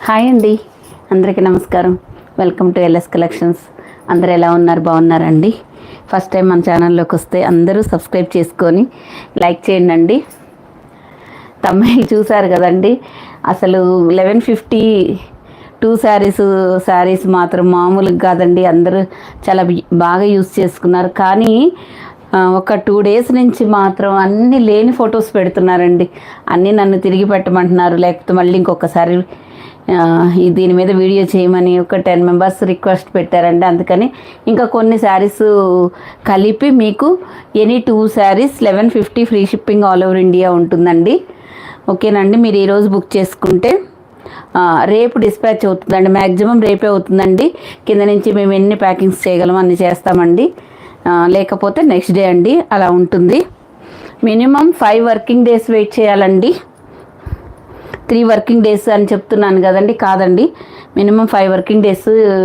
Hi అండి, అందరికీ నమస్కారం. Welcome to LS collections. అందరు ఎలా ఉన్నారు? బాగున్నారండి? ఫస్ట్ టైం మన ఛానల్లోకి వస్తే అందరూ సబ్స్క్రైబ్ చేసుకొని లైక్ చేయండి. తమిళ్ చూసారు కదండి, అసలు 1152 శారీస్ మాత్రం మామూలుగా కాదండి. అందరూ చాలా బాగా యూస్ చేసుకున్నారు. కానీ ఒక 2 days నుంచి మాత్రం అన్నీ లేని ఫొటోస్ పెడుతున్నారండి. అన్నీ నన్ను తిరిగి పెట్టమంటున్నారు, లేకపోతే మళ్ళీ ఇంకొకసారి దీని మీద వీడియో చేయమని ఒక 10 members రిక్వెస్ట్ పెట్టారండి. అందుకని ఇంకా కొన్ని శారీస్ కలిపి మీకు any 2 sarees 1150 free shipping all over India ఉంటుందండి. ఓకేనండి, మీరు ఈరోజు బుక్ చేసుకుంటే రేపు డిస్పాచ్ అవుతుందండి. మ్యాక్సిమం రేపే అవుతుందండి. కింద నుంచి మేము ఎన్ని ప్యాకింగ్స్ చేయగలమో అన్ని చేస్తామండి. లేకపోతే నెక్స్ట్ డే అండి, అలా ఉంటుంది. మినిమం 5 working days వెయిట్ చేయాలండి. 3 working days అని చెప్తున్నాను కదండి, కాదండి. మినిమం 5 working days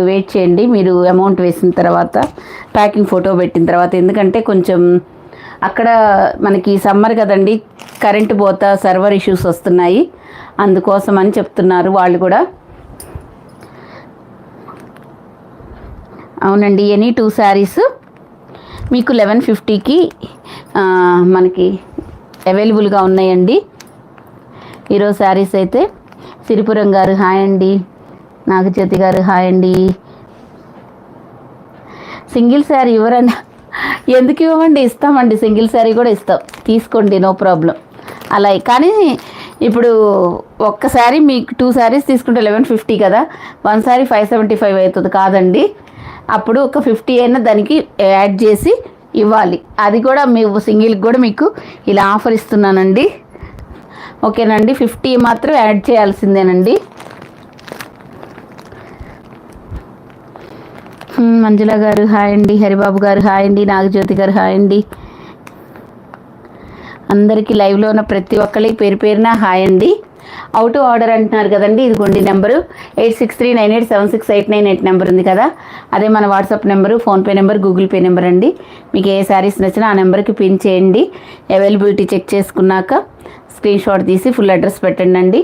వెయిట్ చేయండి. మీరు అమౌంట్ వేసిన తర్వాత, ప్యాకింగ్ ఫోటో పెట్టిన తర్వాత. ఎందుకంటే కొంచెం అక్కడ మనకి సమ్మర్ కదండి, కరెంటు పోతా సర్వర్ ఇష్యూస్ వస్తున్నాయి, అందుకోసం అని చెప్తున్నారు వాళ్ళు కూడా. అవునండి, ఎనీ 2 sarees మీకు 1150కి మనకి అవైలబుల్గా ఉన్నాయండి. ఈరోజు శారీస్ అయితే సిరిపురం గారు హాయ్ అండి, నాగజ్యోతి గారు హాయ్ అండి. సింగిల్ శారీ ఇవ్వరండి? ఎందుకు ఇవ్వమండి, ఇస్తామండి. సింగిల్ శారీ కూడా ఇస్తాం, తీసుకోండి, నో ప్రాబ్లం. అలా కానీ ఇప్పుడు ఒక్కసారి మీకు 2 sarees తీసుకుంటే 1150 కదా, 1 saree 575 అవుతుంది కాదండి. అప్పుడు ఒక 50 అయినా దానికి యాడ్ చేసి ఇవ్వాలి. అది కూడా మీ సింగిల్కి కూడా మీకు ఇలా ఆఫర్ ఇస్తున్నానండి. ఓకేనండి, 50 మాత్రం యాడ్ చేయాల్సిందేనండి. మంజుల గారు హాయ్ అండి, హరిబాబు గారు హాయ్ అండి, నాగజ్యోతి గారు హాయ్ అండి. అందరికీ లైవ్లో ఉన్న ప్రతి ఒక్కరికి పేరు పేరున హాయ్ అండి. అవుట్ ఆర్డర్ అంటున్నారు కదండి, ఇదిగోండి నెంబరు 8639876898 నెంబర్ ఉంది కదా, అదే మన WhatsApp number, PhonePe number, Google pay number అండి. మీకు ఏ శారీస్ నచ్చినా ఆ నెంబర్కి పిన్ చేయండి. అవైలబిలిటీ చెక్ చేసుకున్నాక స్క్రీన్ షాట్ తీసి ఫుల్ అడ్రస్ పెట్టండి.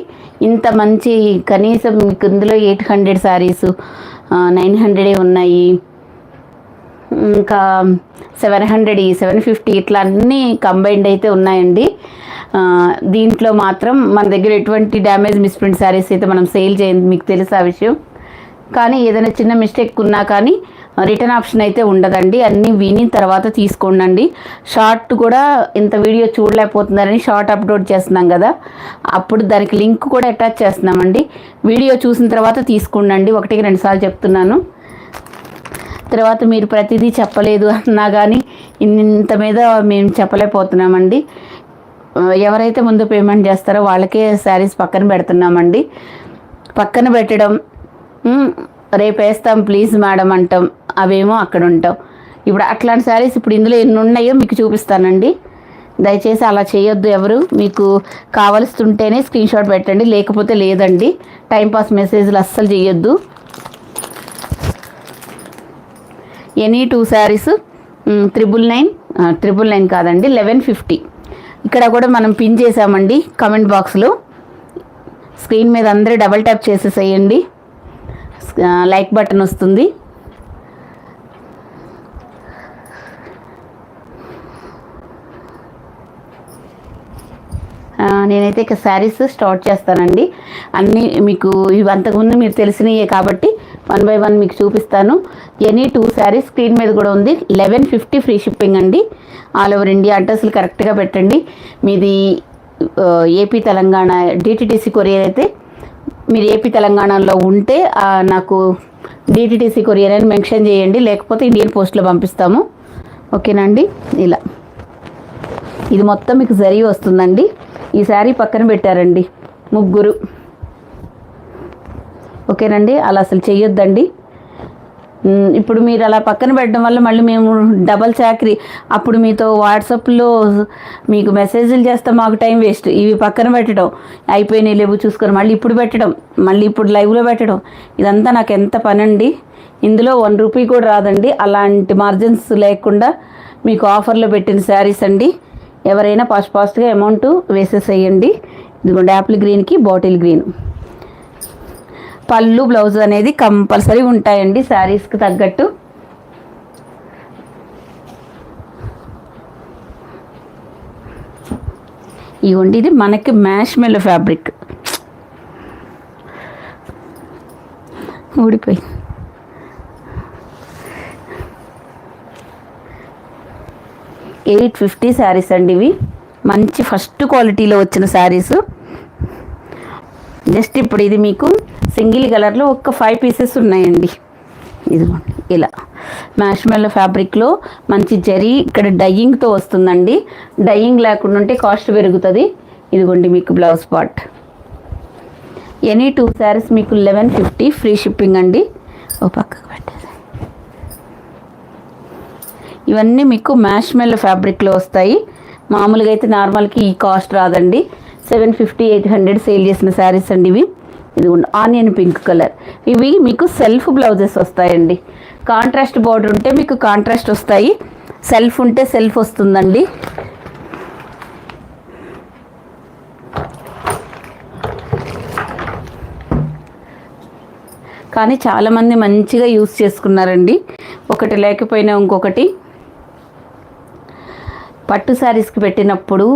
ఇంత మంచి కనీసం మీకు ఇందులో 800 sarees 900 ఉన్నాయి, ఇంకా 700 750 ఇట్లా అన్నీ కంబైన్డ్ అయితే ఉన్నాయండి. దీంట్లో మాత్రం మన దగ్గర ఎటువంటి డ్యామేజ్ మిస్ప్రింట్ శారీస్ అయితే మనం సేల్ చేయండి, మీకు తెలుసు ఆ విషయం. కానీ ఏదైనా చిన్న మిస్టేక్ ఉన్నా కానీ రిటర్న్ ఆప్షన్ అయితే ఉండదండి. అన్నీ విని తర్వాత తీసుకోండి. షార్ట్ కూడా ఇంత వీడియో చూడలేకపోతున్నారని షార్ట్ అప్లోడ్ చేస్తున్నాం కదా, అప్పుడు దానికి లింక్ కూడా అటాచ్ చేస్తున్నామండి. వీడియో చూసిన తర్వాత తీసుకోండి. 1-2 సార్లు చెప్తున్నాను. తర్వాత మీరు ప్రతిదీ చెప్పలేదు అన్నా కానీ ఇంత మీద మేము చెప్పలేకపోతున్నామండి. ఎవరైతే ముందు పేమెంట్ చేస్తారో వాళ్ళకే శారీస్ పక్కన పెడుతున్నామండి. పక్కన పెట్టడం, రేపు వేస్తాం ప్లీజ్ మేడం అంటాం, అవేమో అక్కడ ఉంటాం. ఇప్పుడు అట్లాంటి శారీస్ ఇప్పుడు ఇందులో ఎన్ని ఉన్నాయో మీకు చూపిస్తానండి. దయచేసి అలా చేయొద్దు ఎవరు. మీకు కావలస్తుంటేనే స్క్రీన్ షాట్ పెట్టండి, లేకపోతే లేదండి. టైంపాస్ మెసేజ్లు అస్సలు చేయొద్దు. ఎనీ 2 sarees 999 కాదండి 1150. ఇక్కడ కూడా మనం పిన్ చేసామండి కమెంట్ బాక్స్లో. స్క్రీన్ మీద అందరూ డబల్ ట్యాప్ చేసేసేయండి, లైక్ బటన్ వస్తుంది. నేనైతే ఇక శారీస్ స్టార్ట్ చేస్తానండి. అన్నీ మీకు ఇవి అంతకుముందు మీరు తెలిసినయే కాబట్టి 1 by 1 మీకు చూపిస్తాను. ఎనీ 2 sarees స్క్రీన్ మీద కూడా ఉంది. 1150 ఫ్రీ షిప్పింగ్ అండి, ఆల్ ఓవర్ ఇండియా. అడ్రస్లు కరెక్ట్గా పెట్టండి. మీది ఏపీ తెలంగాణ డిటిటిసి కొరియర్ అయితే మీరు ఏపీ తెలంగాణలో ఉంటే నాకు డిటిటిసి కొరియర్ అని మెన్షన్ చేయండి, లేకపోతే ఇండియన్ పోస్ట్లో పంపిస్తాము. ఓకేనండి, ఇలా ఇది మొత్తం మీకు జరీ వస్తుందండి. ఈ శారీ పక్కన పెట్టారండి ముగ్గురు. ఓకేనండి, అలా అసలు చెయ్యొద్దండి. ఇప్పుడు మీరు అలా పక్కన పెట్టడం వల్ల మళ్ళీ మేము డబల్ చాకరీ. అప్పుడు మీతో వాట్సాప్లో మీకు మెసేజ్లు చేస్తాం, మాకు టైం వేస్ట్. ఇవి పక్కన పెట్టడం, అయిపోయినాయి లేవు చూసుకొని మళ్ళీ ఇప్పుడు పెట్టడం, మళ్ళీ ఇప్పుడు లైవ్లో పెట్టడం, ఇదంతా నాకు ఎంత పని అండి. ఇందులో 1 రూపీ కూడా రాదండి. అలాంటి మార్జిన్స్ లేకుండా మీకు ఆఫర్లో పెట్టిన శారీస్ అండి. ఎవరైనా ఫాస్ట్గా అమౌంట్ వేసేసేయండి. ఇదిగోండి యాపిల్ గ్రీన్కి బాటిల్ గ్రీన్. పళ్ళు బ్లౌజ్ అనేది కంపల్సరీ ఉంటాయండి శారీస్కి తగ్గట్టు. ఇవ్వండి, ఇది మనకి మ్యాష్మెల్లో ఫ్యాబ్రిక్ ఊడిపోయి. $850 శారీస్ అండి ఇవి. మంచి ఫస్ట్ క్వాలిటీలో వచ్చిన శారీస్. జస్ట్ ఇప్పుడు ఇది మీకు సింగిల్ కలర్లో ఒక 5 పీసెస్ ఉన్నాయండి. ఇదిగోండి ఇలా మ్యాష్మెల్లో ఫ్యాబ్రిక్లో మంచి జరీ, ఇక్కడ డయ్యింగ్తో వస్తుందండి. డయ్యింగ్ లేకుండా ఉంటే కాస్ట్ పెరుగుతుంది. ఇదిగోండి మీకు బ్లౌజ్ పార్ట్. ఎనీ 2 శారీస్ మీకు 1150 ఫ్రీ షిప్పింగ్ అండి. ఓ పక్కకు పెట్టేసి ఇవన్నీ మీకు మ్యాష్మెల్లో ఫ్యాబ్రిక్లో వస్తాయి. మామూలుగా అయితే నార్మల్కి ఈ కాస్ట్ రాదండి. 750, 800 సేల్ చేసిన శారీస్ అండి ఇవి. ఇది ఆనియన్ పింక్ కలర్. ఇవి మీకు సెల్ఫ్ బ్లౌజెస్ వస్తాయండి. కాంట్రాస్ట్ బార్డర్ ఉంటే మీకు కాంట్రాస్ట్ వస్తాయి, సెల్ఫ్ ఉంటే సెల్ఫ్ వస్తుందండి. కానీ చాలామంది మంచిగా యూస్ చేసుకున్నారండి. ఒకటి లేకపోయినా ఇంకొకటి. పట్టు శారీస్కి పెట్టినప్పుడు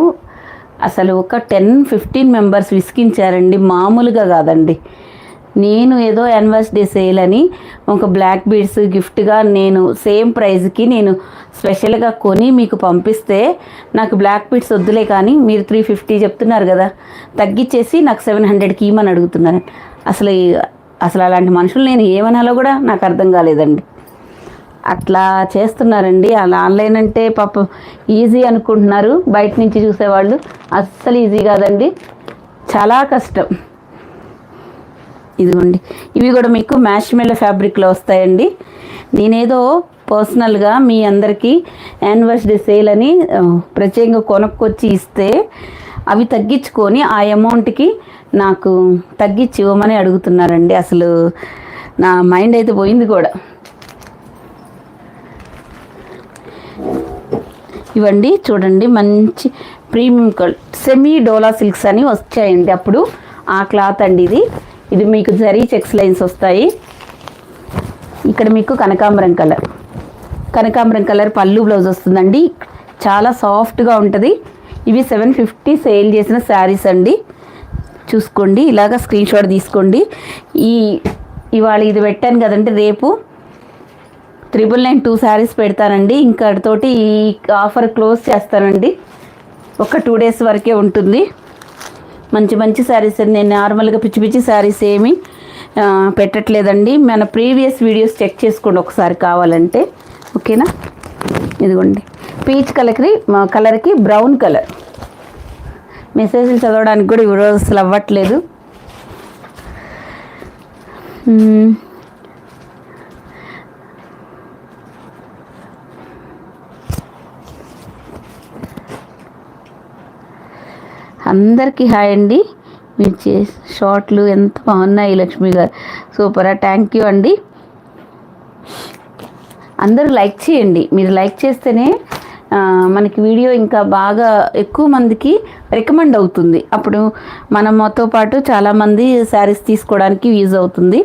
అసలు ఒక 10-15 మెంబర్స్ విసిగించారండి, మామూలుగా కాదండి. నేను ఏదో యానివర్సరీ సేల్ అని ఒక బ్లాక్ బీడ్స్ గిఫ్ట్గా నేను సేమ్ ప్రైజ్కి నేను స్పెషల్గా కొని మీకు పంపిస్తే నాకు బ్లాక్ బీడ్స్ వద్దులే కానీ మీరు 350 చెప్తున్నారు కదా, తగ్గించేసి నాకు 700కి ఇవ్వమని అడుగుతున్నారు. అసలు అలాంటి మనుషులు నేను ఏమనాలో కూడా నాకు అర్థం కాలేదండి. అట్లా చేస్తున్నారండి. అలా ఆన్లైన్ అంటే పాపం ఈజీ అనుకుంటున్నారు బయట నుంచి చూసేవాళ్ళు. అస్సలు ఈజీ కాదండి, చాలా కష్టం. ఇదిగోండి, ఇవి కూడా మీకు మ్యాష్మెల్లో ఫ్యాబ్రిక్లో వస్తాయండి. నేనేదో పర్సనల్గా మీ అందరికీ యానివర్సరీ సేల్ అని ప్రత్యేకంగా కొనుక్కొచ్చి ఇస్తే అవి తగ్గించుకొని ఆ అమౌంట్కి నాకు తగ్గించి ఇవ్వమని అడుగుతున్నారండి. అసలు నా మైండ్ అయితే పోయింది కూడా. ఇవ్వండి చూడండి, మంచి ప్రీమియం సెమీ డోలా సిల్క్స్ అని వచ్చాయండి అప్పుడు. ఆ క్లాత్ అండి ఇది. ఇది మీకు జరీ చెక్స్ లైన్స్ వస్తాయి. ఇక్కడ మీకు కనకాంబరం కలర్ పళ్ళు బ్లౌజ్ వస్తుందండి. చాలా సాఫ్ట్గా ఉంటుంది. ఇవి 750 సేల్ చేసిన శారీస్ అండి. చూసుకోండి, ఇలాగ స్క్రీన్ షాట్ తీసుకోండి. ఇవాళ ఇది పెట్టాను కదండి, రేపు 999 2 శారీస్ పెడతానండి. ఇంకటితోటి ఈ ఆఫర్ క్లోజ్ చేస్తానండి. ఒక 2 డేస్ వరకే ఉంటుంది. మంచి శారీస్. నేను నార్మల్గా పిచ్చి శారీస్ ఏమీ పెట్టట్లేదండి. మన ప్రీవియస్ వీడియోస్ చెక్ చేసుకోండి ఒకసారి కావాలంటే, ఓకేనా. ఇదిగోండి, పీచ్ కలర్కి బ్రౌన్ కలర్. మెసేజ్లు చదవడానికి కూడా ఈ రోజు అసలు అవ్వట్లేదు. అందరికీ హాయ్ అండి. మీరు షార్ట్లు ఎంత బాగున్నాయి లక్ష్మి గారు, సూపరా, థ్యాంక్ యూ అండి. అందరూ లైక్ చేయండి. మీరు లైక్ చేస్తేనే మనకి వీడియో ఇంకా బాగా ఎక్కువ మందికి రికమెండ్ అవుతుంది. అప్పుడు మనతో పాటు చాలామంది శారీస్ తీసుకోవడానికి యూజ్ అవుతుంది.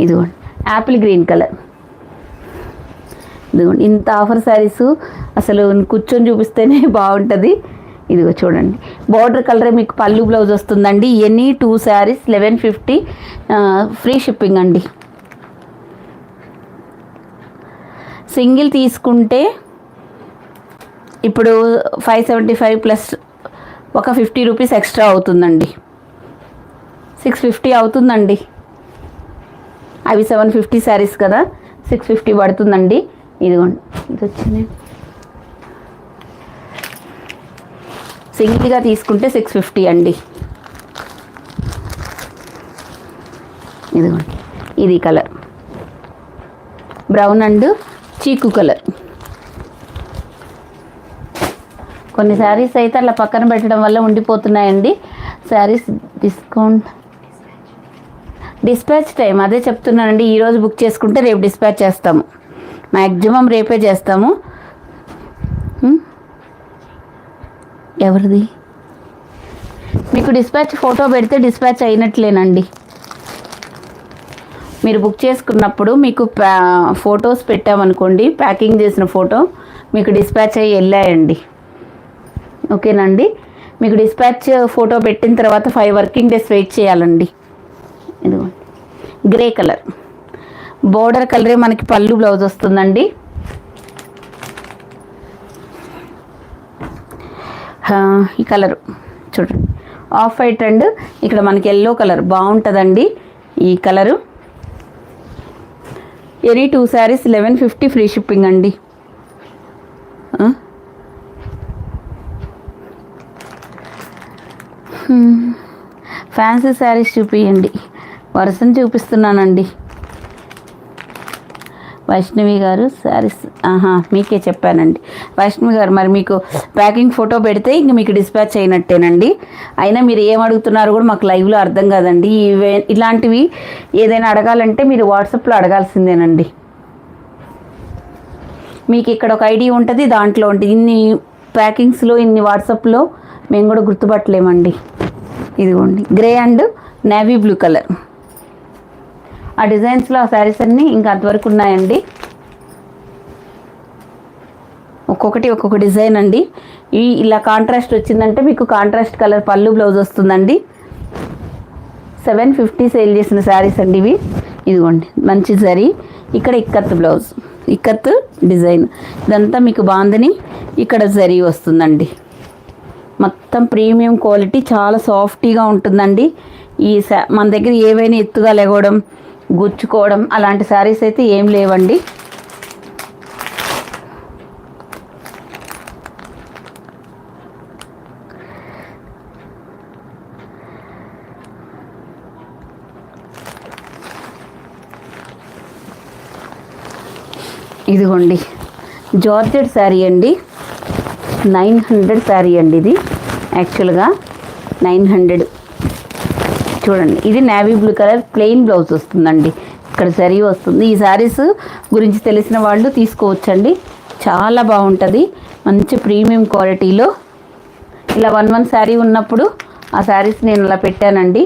ఇదిగోండి యాపిల్ గ్రీన్ కలర్. ఇదిగోండి ఇంత ఆఫర్ శారీస్ అసలు కూర్చొని చూపిస్తేనే బాగుంటుంది. ఇదిగో చూడండి, బార్డర్ కలర్ మీకు పళ్ళు బ్లౌజ్ వస్తుందండి. ఎనీ 2 శారీస్ 1150 ఫ్రీ షిప్పింగ్ అండి. సింగిల్ తీసుకుంటే ఇప్పుడు 575 ప్లస్ ఒక 50 రూపీస్ ఎక్స్ట్రా అవుతుందండి. 650 అవుతుందండి. అవి 750 శారీస్ కదా, 650 పడుతుందండి. ఇదిగోండి, ఇది వచ్చింది. సింగిల్గా తీసుకుంటే 650 అండి. ఇదిగోండి, ఇది కలర్ బ్రౌన్ అండ్ చీకు కలర్. కొన్ని శారీస్ అయితే అలా పక్కన పెట్టడం వల్ల ఉండిపోతున్నాయండి. శారీస్ డిస్పాచ్ టైం అదే చెప్తున్నానండి. ఈరోజు బుక్ చేసుకుంటే రేపు డిస్పాచ్ చేస్తాము, మ్యాక్సిమం రేపే చేస్తాము. ఎవరిది మీకు డిస్పాచ్ ఫోటో పెడితే డిస్పాచ్ అయినట్లేనండి. మీరు బుక్ చేసుకున్నప్పుడు మీకు ఫొటోస్ పెట్టామనుకోండి, ప్యాకింగ్ చేసిన ఫోటో మీకు డిస్పాచ్ అయ్యి వెళ్ళాయండి. ఓకేనండి. మీకు డిస్పాచ్ ఫోటో పెట్టిన తర్వాత 5 వర్కింగ్ డేస్ వెయిట్ చేయాలండి. ఇదిగోండి గ్రే కలర్ బోర్డర్ కలరే మనకి పళ్ళు బ్లౌజ్ వస్తుందండి. ఈ కలరు చూడండి ఆఫ్ వైట్ అండ్ ఇక్కడ మనకి ఎల్లో కలర్ బాగుంటుందండి. ఈ colour any 2 saris 1150 free shipping అండి. ఫ్యాన్సీ శారీస్ చూపించండి. వరుసను చూపిస్తున్నానండి. వైష్ణవి గారు శారీస్ మీకే చెప్పానండి. వైష్ణవి గారు మరి మీకు ప్యాకింగ్ ఫోటో పెడితే ఇంక మీకు డిస్పాచ్ అయినట్టేనండి. అయినా మీరు ఏం అడుగుతున్నారో కూడా మాకు లైవ్లో అర్థం కాదండి. ఇలాంటివి ఏదైనా అడగాలంటే మీరు వాట్సాప్లో అడగాల్సిందేనండి. మీకు ఇక్కడ ఒక ఐడి ఉంటుంది, దాంట్లో ఉంటుంది. ఇన్ని ప్యాకింగ్స్లో ఇన్ని వాట్సాప్లో మేము కూడా గుర్తుపట్టలేమండి. ఇదిగోండి grey and navy blue colour. ఆ డిజైన్స్లో ఆ శారీస్ అన్నీ ఇంకా అంతవరకు ఉన్నాయండి. ఒక్కొక్కటి ఒక్కొక్క డిజైన్ అండి. ఇలా కాంట్రాస్ట్ వచ్చిందంటే మీకు కాంట్రాస్ట్ కలర్ పళ్ళు బ్లౌజ్ వస్తుందండి. 750 సేల్ చేసిన శారీస్ అండి ఇవి. ఇదిగోండి మంచి జరీ, ఇక్కడ ఇక్కత్ బ్లౌజ్, ఇక్కత్ డిజైన్, ఇదంతా మీకు బాందని ఇక్కడ జరీ వస్తుందండి. మొత్తం ప్రీమియం క్వాలిటీ, చాలా సాఫ్టీగా ఉంటుందండి. మన దగ్గర ఏవైనా ఎత్తుగా లెగవడం, గుచ్చుకోవడం అలాంటి శారీస్ అయితే ఏం లేవండి. ఇదిగోండి జార్జెట్ శారీ అండి. 900 శారీ అండి ఇది. యాక్చువల్గా 900. చూడండి ఇది navy blue colour plain blouse వస్తుందండి. ఇక్కడ జరీ వస్తుంది. ఈ శారీస్ గురించి తెలిసిన వాళ్ళు తీసుకోవచ్చండి. చాలా బాగుంటుంది, మంచి ప్రీమియం క్వాలిటీలో. ఇలా 1 శారీ ఉన్నప్పుడు ఆ శారీస్ నేను అలా పెట్టానండి.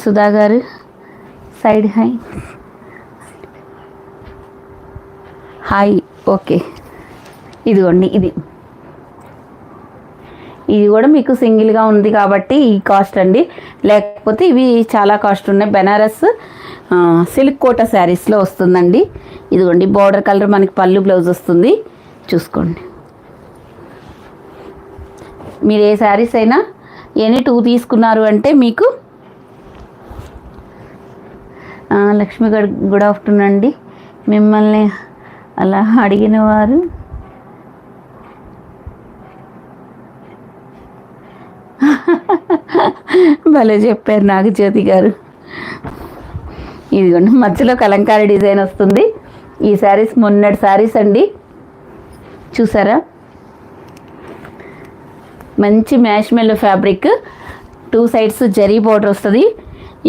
సుధా గారు సైడ్ హాయ్ ఓకే. ఇదిగోండి ఇది కూడా మీకు సింగిల్గా ఉంది కాబట్టి ఈ కాస్ట్ అండి. లేకపోతే ఇవి చాలా కాస్ట్ ఉన్నాయి. బెనారస్ సిల్క్ కోటా శారీస్లో వస్తుందండి. ఇదిగోండి బార్డర్ కలర్ మనకి పళ్ళు బ్లౌజ్ వస్తుంది. చూసుకోండి. మీరు ఏ శారీస్ అయినా ఎనీ 2 తీసుకున్నారు అంటే మీకు లక్ష్మి గారు గుడ్ ఆఫ్టర్నూన్ అండి. మిమ్మల్ని అలా అడిగిన వారు భలే చెప్పారు నాగజ్యోతి గారు. ఇదిగోండి మధ్యలో కలంకారీ డిజైన్ వస్తుంది. ఈ శారీస్ మొన్నటి శారీస్ అండి. చూసారా మంచి మ్యాష్ మెల్లో ఫ్యాబ్రిక్, 2 సైడ్స్ జరీ బోర్డర్ వస్తుంది.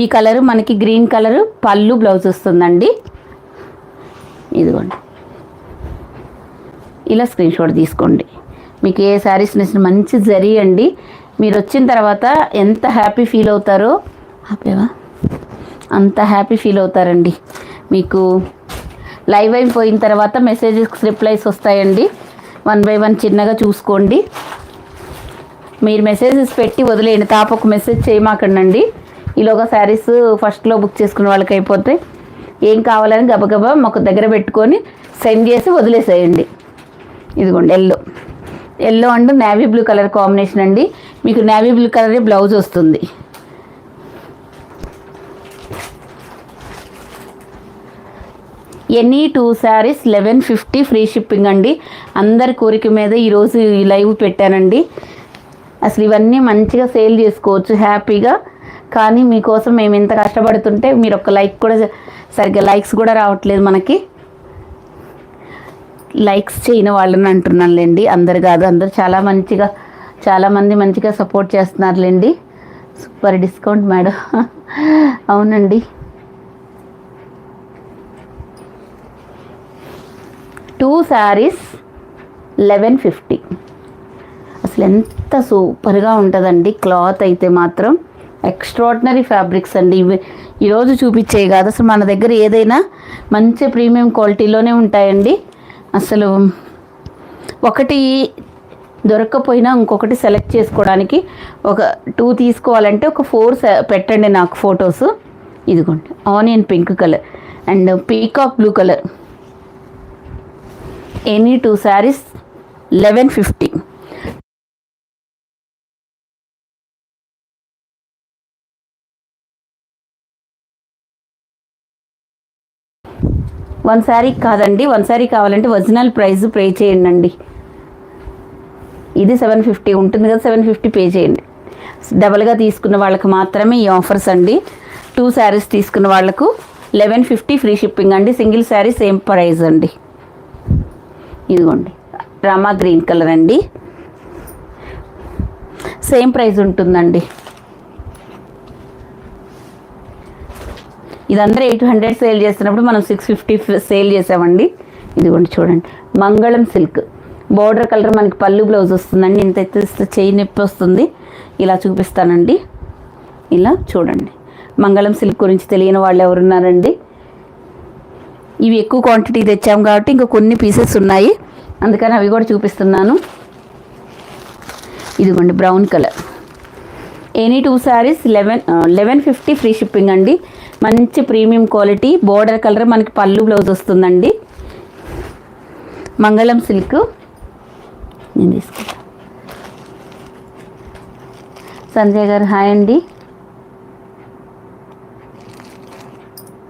ఈ కలరు మనకి గ్రీన్ కలరు పళ్ళు బ్లౌజ్ వస్తుందండి. ఇదిగోండి ఇలా స్క్రీన్ షాట్ తీసుకోండి. మీకు ఏ శారీస్ నచ్చిన మంచి జరీ అండి. మీరు వచ్చిన తర్వాత ఎంత హ్యాపీ ఫీల్ అవుతారో అంత హ్యాపీ ఫీల్ అవుతారండి. మీకు లైవ్ అయిపోయిన తర్వాత మెసేజెస్ రిప్లైస్ వస్తాయండి. 1 by 1 చిన్నగా చూసుకోండి. మీరు మెసేజెస్ పెట్టి వదిలేయండి, తాపొక మెసేజ్ చేయమాకండి. ఈలోగా శారీస్ ఫస్ట్లో బుక్ చేసుకున్న వాళ్ళకి అయిపోతే ఏం కావాలని గబగబా మాకు దగ్గర పెట్టుకొని సెండ్ చేసి వదిలేసేయండి. ఇదిగోండి yellow and navy blue colour combination అండి. మీకు నేవీ బ్లూ కలరే బ్లౌజ్ వస్తుంది. ఎనీ 2 శారీస్ 1150 ఫ్రీ షిప్పింగ్ అండి. అందరి కోరిక మీద ఈరోజు ఈ లైవ్ పెట్టానండి. అసలు ఇవన్నీ మంచిగా సేల్ చేసుకోవచ్చు హ్యాపీగా. కానీ మీకోసం మేము ఇంత కష్టపడుతుంటే మీరు ఒక లైక్ కూడా సరిగ్గా లైక్స్ కూడా రావట్లేదు మనకి. లైక్స్ చేయని వాళ్ళని అంటున్నానులేండి, అందరు కాదు. అందరు చాలామంది మంచిగా సపోర్ట్ చేస్తున్నారులేండి. Super discount madam. అవునండి. టూ శారీస్ 1150. అసలు అసలు ఎంత సూపర్గా ఉంటుందండి. క్లాత్ అయితే మాత్రం ఎక్స్ట్రాడినరీ ఫ్యాబ్రిక్స్ అండి. ఇవి ఈరోజు చూపించేవి కాదు, అసలు మన దగ్గర ఏదైనా మంచి ప్రీమియం క్వాలిటీలోనే ఉంటాయండి. అసలు ఒకటి దొరక్కపోయినా ఇంకొకటి సెలెక్ట్ చేసుకోవడానికి ఒక 2 తీసుకోవాలంటే ఒక 4 పెట్టండి నాకు ఫొటోస్. ఇదిగోండి onion pink colour and peacock blue colour. Any 2 saris 1150. One sari కాదండి, 1 శారీ కావాలంటే ఒరిజినల్ ప్రైస్ పే చేయండి. ఇది 750 ఉంటుంది కదా, 750 పే చేయండి. డబల్గా తీసుకున్న వాళ్ళకి మాత్రమే ఈ ఆఫర్స్ అండి. 2 శారీస్ తీసుకున్న వాళ్ళకు 1150 ఫ్రీ షిప్పింగ్ అండి. సింగిల్ శారీ సేమ్ ప్రైస్ అండి. ఇదిగోండి రామా గ్రీన్ కలర్ అండి, సేమ్ ప్రైస్ ఉంటుందండి. ఇదందరూ 800 సేల్ చేస్తున్నప్పుడు మనం 650 సేల్ చేసామండి. ఇదిగోండి చూడండి మంగళం సిల్క్ బోర్డర్ కలర్ మనకి పళ్ళు బ్లౌజ్ వస్తుందండి. ఇంత ఎత్తిస్తే చెయ్యి నొప్పి వస్తుంది. ఇలా చూపిస్తానండి. ఇలా చూడండి, మంగళం సిల్క్ గురించి తెలియని వాళ్ళు ఎవరున్నారండి. ఇవి ఎక్కువ క్వాంటిటీ తెచ్చాము కాబట్టి ఇంకా కొన్ని పీసెస్ ఉన్నాయి, అందుకని అవి కూడా చూపిస్తున్నాను. ఇదిగోండి brown colour. Any 2 saris 1150 free shipping అండి. మంచి ప్రీమియం క్వాలిటీ బోర్డర్ కలర్ మనకి పళ్ళు బ్లౌజ్ వస్తుందండి. మంగళం సిల్క్ నేను తీసుకుంటా. సంజయ్ గారు హాయ్ అండి.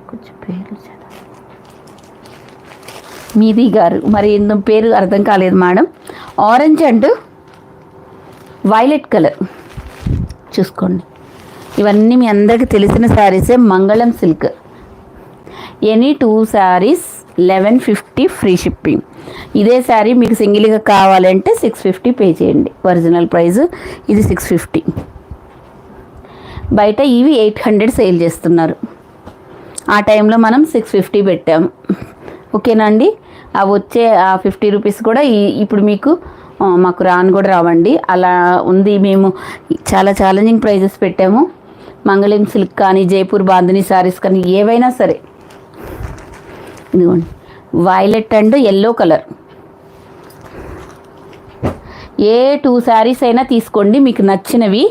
కొంచెం పేరు మీది గారు, మరి ఏందో పేరు అర్థం కాలేదు madam. Orange and violet colour చూసుకోండి. ఇవన్నీ మీ అందరికీ తెలిసిన శారీసే. మంగళం silk. Any 2 saris 1150 free shipping. ఇదే శారీ మీకు సింగిల్గా కావాలంటే 650 పే చేయండి. ఒరిజినల్ ప్రైస్ ఇది 650. బయట ఇవి 800 సేల్ చేస్తున్నారు, ఆ టైంలో మనం 650 పెట్టాము. ఓకేనా అండి. అవి వచ్చే ఆ 50 రూపీస్ కూడా ఇప్పుడు మీకు మాకు రాను కూడా రావండి. అలా ఉంది. మేము చాలా ఛాలెంజింగ్ ప్రైజెస్ పెట్టాము. మంగళం సిల్క్ కానీ జైపూర్ బాందిని శారీస్ కానీ ఏవైనా సరే. ఇదిగోండి వైలెట్ అండ్ ఎల్లో కలర్. ఏ 2 శారీస్ అయినా తీసుకోండి మీకు నచ్చినవి.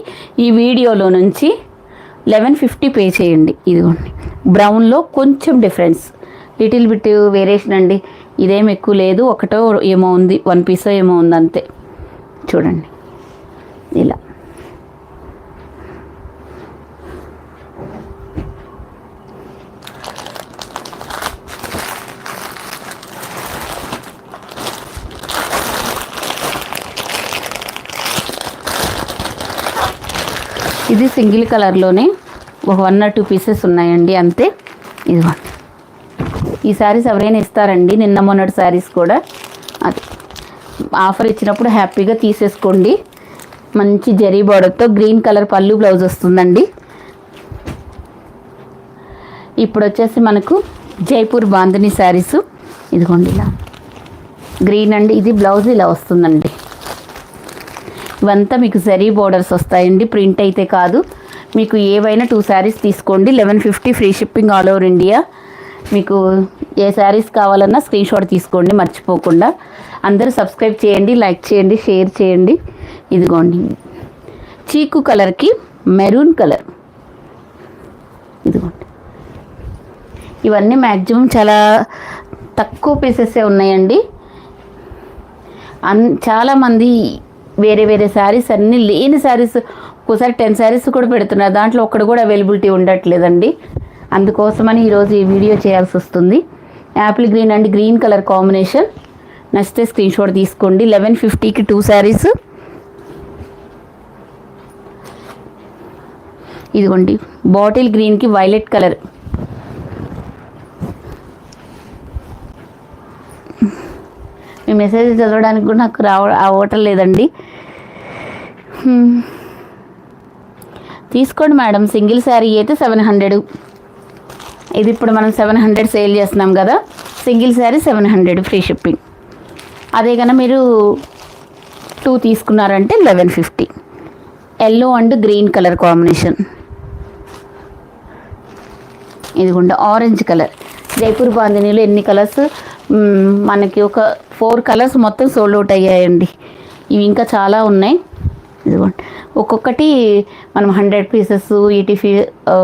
ఈ వీడియోలో నుంచి 1150 పే చేయండి. ఇదిగోండి బ్రౌన్లో కొంచెం డిఫరెన్స్, లిటిల్ బిట్ వేరియేషన్ అండి. ఇదేం ఎక్కువ లేదు, ఒకటో ఏమో ఉంది, 1 పీస్ ఏమో ఉంది అంతే. చూడండి ఇలా. ఇది సింగిల్ కలర్లోనే ఒక 1 or 2 పీసెస్ ఉన్నాయండి అంతే. ఇదిగోండి ఈ శారీస్ ఎవరైనా ఇస్తారండి, నిన్న మొన్నటి శారీస్ కూడా. అది ఆఫర్ ఇచ్చినప్పుడు హ్యాపీగా తీసేసుకోండి. మంచి జరీ బోర్డర్తో గ్రీన్ కలర్ పళ్ళు బ్లౌజ్ వస్తుందండి. ఇప్పుడు వచ్చేసి మనకు జైపూర్ బాందిని శారీస్. ఇదిగోండి ఇలా గ్రీన్ అండి, ఇది బ్లౌజ్ ఇలా వస్తుందండి. ఇవంతా మీకు జరీ బోర్డర్స్ వస్తాయండి, ప్రింట్ అయితే కాదు. మీకు ఏవైనా 2 శారీస్ తీసుకోండి. 1150 free shipping all over India. మీకు ఏ శారీస్ కావాలన్నా స్క్రీన్ షాట్ తీసుకోండి మర్చిపోకుండా. అందరూ సబ్స్క్రైబ్ చేయండి, లైక్ చేయండి, షేర్ చేయండి. ఇదిగోండి చీకు కలర్కి మెరూన్ కలర్. ఇదిగోండి ఇవన్నీ మ్యాక్సిమం చాలా తక్కువ పీసెసే ఉన్నాయండి. చాలామంది వేరే వేరే శారీస్ అన్నీ లేని శారీస్ ఒకసారి 10 శారీస్ కూడా పెడుతున్నారు, దాంట్లో ఒక్కడు కూడా అవైలబిలిటీ ఉండట్లేదండి. అందుకోసమని ఈరోజు ఈ వీడియో చేయాల్సి వస్తుంది. Apple green and green colour combination నచ్చితే స్క్రీన్ షాట్ తీసుకోండి. 1150కి 2 శారీస్. ఇదిగోండి బాటిల్ గ్రీన్కి వైలెట్ కలర్. మీ మెసేజ్ చదవడానికి కూడా నాకు అవ్వటం లేదండి. తీసుకోండి మేడం. సింగిల్ శారీ అయితే 700. ఇది ఇప్పుడు మనం 700 సేల్ చేస్తున్నాం కదా. Single sari 700 free shipping. అదే కన్నా మీరు 2 తీసుకున్నారంటే 1150. Yellow and green colour combination. ఇదిగోండి ఆరెంజ్ కలర్. జైపూర్ బాందినీలో ఎన్ని కలర్స్, మనకి ఒక 4 కలర్స్ మొత్తం సోల్డ్ అవుట్ అయ్యాయండి. ఇవి ఇంకా చాలా ఉన్నాయి. ఇదిగోండి ఒక్కొక్కటి మనం 100 పీసెస్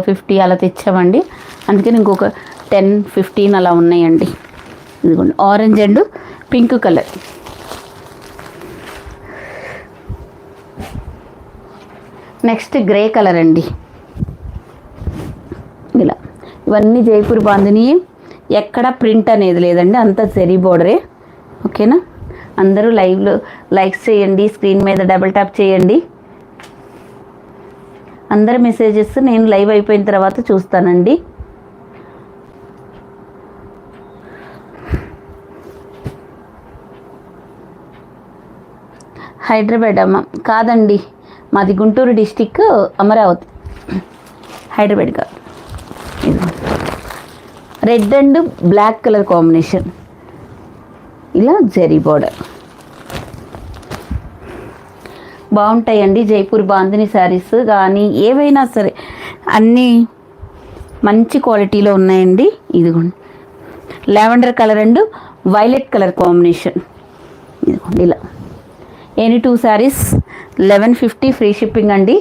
50 అలా తెచ్చామండి. అందుకని ఇంకొక 10-15 అలా ఉన్నాయండి. ఇదిగోండి orange and pink colour. Next grey colour అండి. ఇలా ఇవన్నీ జైపూర్ బాందిని, ఎక్కడ ప్రింట్ అనేది లేదండి, అంతా జరీ బోర్డరే. ఓకేనా? అందరూ లైవ్లో లైక్స్ చేయండి, స్క్రీన్ మీద డబుల్ ట్యాప్ చేయండి. అందరి మెసేజెస్ నేను లైవ్ అయిపోయిన తర్వాత చూస్తానండి. హైదరాబాద్ అమ్మ కాదండి, మాది గుంటూరు డిస్టిక్, అమరావతి, హైదరాబాద్ కాదు. Red and black colour combination, ఇలా జరీ బోర్డర్. బాగుంటాయండి జైపూర్ బాందిని శారీస్ కానీ ఏవైనా సరే అన్నీ మంచి క్వాలిటీలో ఉన్నాయండి. ఇదిగోండి lavender colour and violet colour combination. ఇదిగోండి ఇలా ఎనీ 2 శారీస్ 1150 ఫ్రీ షిప్పింగ్ అండి.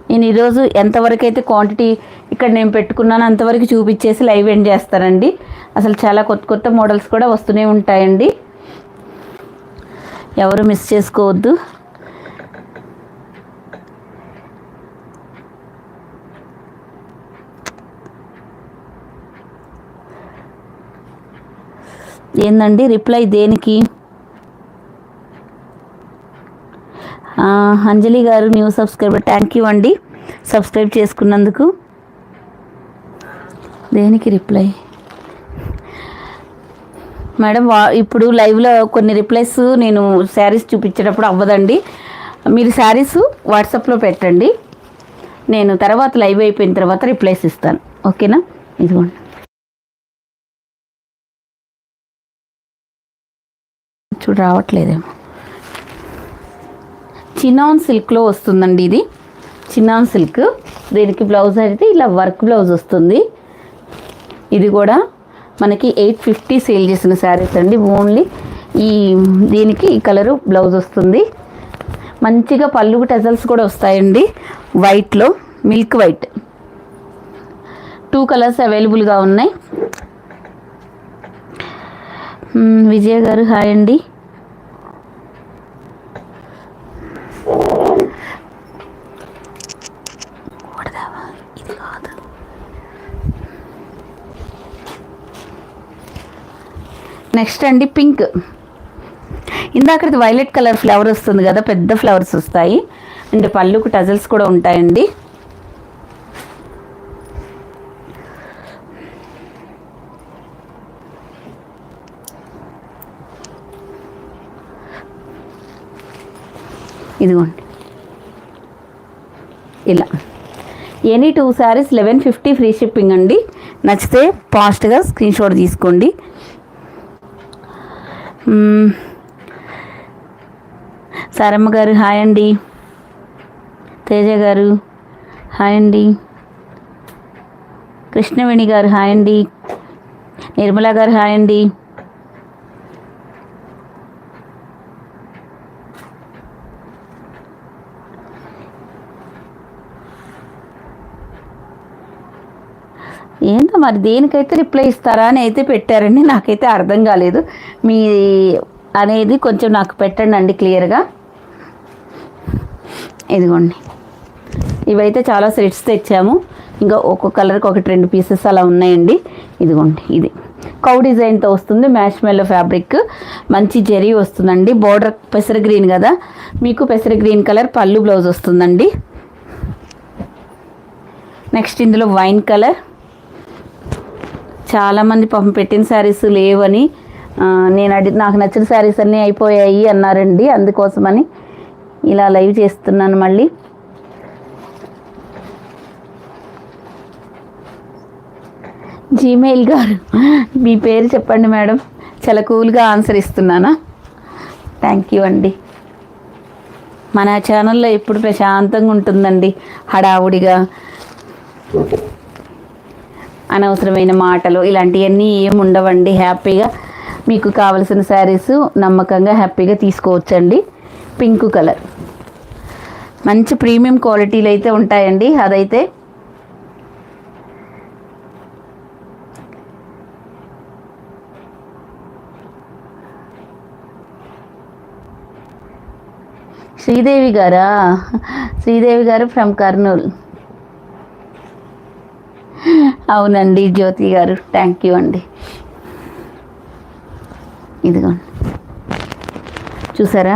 నేను ఈరోజు ఎంతవరకు అయితే క్వాంటిటీ ఇక్కడ నేను పెట్టుకున్నాను అంతవరకు చూపించేసి లైవ్ ఎండ్ చేస్తానండి. అసలు చాలా కొత్త కొత్త మోడల్స్ కూడా వస్తూనే ఉంటాయండి, ఎవరు మిస్ చేసుకోవద్దు. ఏందండి రిప్లై దేనికి? అంజలి గారు న్యూ సబ్స్క్రైబర్, థ్యాంక్ యూ అండి సబ్స్క్రైబ్ చేసుకున్నందుకు. దేనికి రిప్లై మేడం? ఇప్పుడు లైవ్లో కొన్ని రిప్లైస్ నేను శారీస్ చూపించేటప్పుడు అవ్వదండి. మీరు శారీస్ వాట్సాప్లో పెట్టండి, నేను తర్వాత లైవ్ అయిపోయిన తర్వాత రిప్లైస్ ఇస్తాను. ఓకేనా? ఇదిగోండి చూడు రావట్లేదేమో. చినాన్ సిల్క్లో వస్తుందండి ఇది, చినాన్ సిల్క్. దీనికి బ్లౌజ్ అయితే ఇలా వర్క్ బ్లౌజ్ వస్తుంది. ఇది కూడా మనకి 850 సేల్ చేసిన శారీస్ అండి. ఓన్లీ దీనికి ఈ కలరు బ్లౌజ్ వస్తుంది. మంచిగా పళ్ళు టెజల్స్ కూడా వస్తాయండి వైట్లో, మిల్క్ వైట్. 2 కలర్స్ అవైలబుల్గా ఉన్నాయి. విజయ గారు హాయ్ అండి. ఇది కాదు, నెక్స్ట్ అండి పింక్. ఇందాకది వైలెట్ కలర్ ఫ్లవర్ వస్తుంది కదా, పెద్ద ఫ్లవర్స్ వస్తాయి అండ్ పళ్ళుకు టజల్స్ కూడా ఉంటాయండి. ఇదిగోండి ఇలా ఎనీ 2 శారీస్ 1150 ఫ్రీ షిప్పింగ్ అండి. నచ్చితే ఫాస్ట్గా స్క్రీన్ షాట్ తీసుకోండి. సారమ్మ గారు హాయ్ అండి. తేజ గారు హాయ్ అండి. కృష్ణవేణి గారు హాయ్ అండి. నిర్మలా గారు హాయ్ అండి. ఏంటో మరి దేనికైతే రిప్లై ఇస్తారా అని అయితే పెట్టారండి, నాకైతే అర్థం కాలేదు. మీ అనేది కొంచెం నాకు పెట్టండి అండి క్లియర్గా. ఇదిగోండి ఇవైతే చాలా సెట్స్ తెచ్చాము, ఇంకా ఒక్కొక్క కలర్కి 1-2 పీసెస్ అలా ఉన్నాయండి. ఇదిగోండి ఇది కౌ డిజైన్తో వస్తుంది, మ్యాష్ మెల్లో ఫ్యాబ్రిక్, మంచి జరీ వస్తుందండి. బోర్డర్ పెసర గ్రీన్ కదా, మీకు పెసర గ్రీన్ కలర్ పళ్ళు బ్లౌజ్ వస్తుందండి. నెక్స్ట్ ఇందులో వైన్ కలర్. చాలామంది పాపం పెట్టిన శారీస్ లేవని నాకు నచ్చిన శారీస్ అన్నీ అయిపోయాయి అన్నారండి, అందుకోసమని ఇలా లైవ్ చేస్తున్నాను మళ్ళీ. జీమెయిల్ గారు మీ పేరు చెప్పండి మేడం, చాలా కూల్గా ఆన్సర్ ఇస్తున్నానా? థ్యాంక్ యూ అండి. మన ఛానల్లో ఎప్పుడు ప్రశాంతంగా ఉంటుందండి. హడావుడిగా అనవసరమైన మాటలు ఇలాంటివన్నీ ఏమి ఉండవండి. హ్యాపీగా మీకు కావలసిన శారీస్ నమ్మకంగా హ్యాపీగా తీసుకోవచ్చండి. పింక్ కలర్ మంచి ప్రీమియం క్వాలిటీలు అయితే ఉంటాయండి. అదైతే శ్రీదేవి గారు ఫ్రమ్ కర్నూల్. అవునండి జ్యోతి గారు, థ్యాంక్ యూ అండి. ఇదిగోండి చూసారా,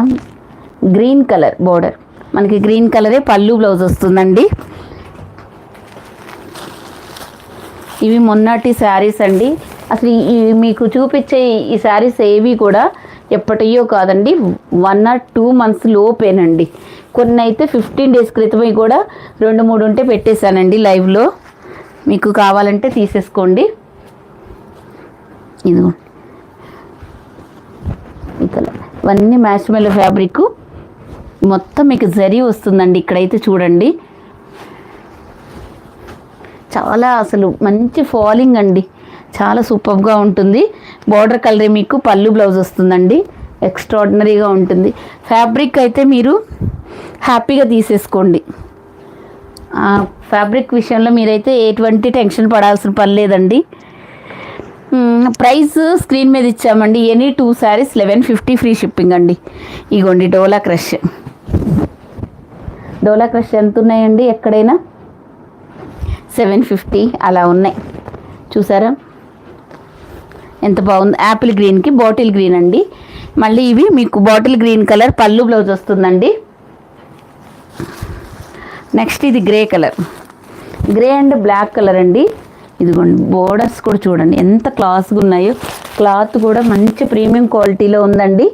గ్రీన్ కలర్ బోర్డర్, మనకి గ్రీన్ కలరే పళ్ళు బ్లౌజ్ వస్తుందండి. ఇవి మొన్నటి శారీస్ అండి. అసలు మీకు చూపించే ఈ శారీస్ ఏవి కూడా ఎప్పటియో కాదండి, 1 or 2 months లోపేనండి. కొన్ని అయితే 15 days క్రితమే కూడా 2-3 ఉంటే పెట్టేశానండి లైవ్లో. మీకు కావాలంటే తీసేసుకోండి. ఇదిగో ఇక్కడ ఇవన్నీ మ్యాచ్మెల్లో ఫ్యాబ్రిక్, మొత్తం మీకు జరీ వస్తుందండి. ఇక్కడైతే చూడండి, చాలా అసలు మంచి ఫాలింగ్ అండి, చాలా సూపర్గా ఉంటుంది. బార్డర్ కలరే మీకు పళ్ళు బ్లౌజ్ వస్తుందండి, ఎక్స్ట్రాడినరీగా ఉంటుంది. ఫ్యాబ్రిక్ అయితే మీరు హ్యాపీగా తీసేసుకోండి. ఫ్యాబ్రిక్ విషయంలో మీరైతే ఎటువంటి టెన్షన్ పడాల్సిన పని లేదండి. ప్రైస్ స్క్రీన్ మీద ఇచ్చామండి. ఎనీ 2 sarees 1150 ఫ్రీ షిప్పింగ్ అండి. ఇగోండి డోలా క్రష్ ఎంత ఉన్నాయండి, ఎక్కడైనా 750 అలా ఉన్నాయి. చూసారా ఎంత బాగుంది. యాపిల్ గ్రీన్కి బాటిల్ గ్రీన్ అండి. మళ్ళీ ఇవి మీకు బాటిల్ గ్రీన్ కలర్ పళ్ళు బ్లౌజ్ వస్తుందండి. నెక్స్ట్ ఇది grey colour, grey and black colour అండి. ఇదిగోండి బోర్డర్స్ కూడా చూడండి ఎంత క్లాస్గా ఉన్నాయో. క్లాత్ కూడా మంచి ప్రీమియం క్వాలిటీలో ఉందండి.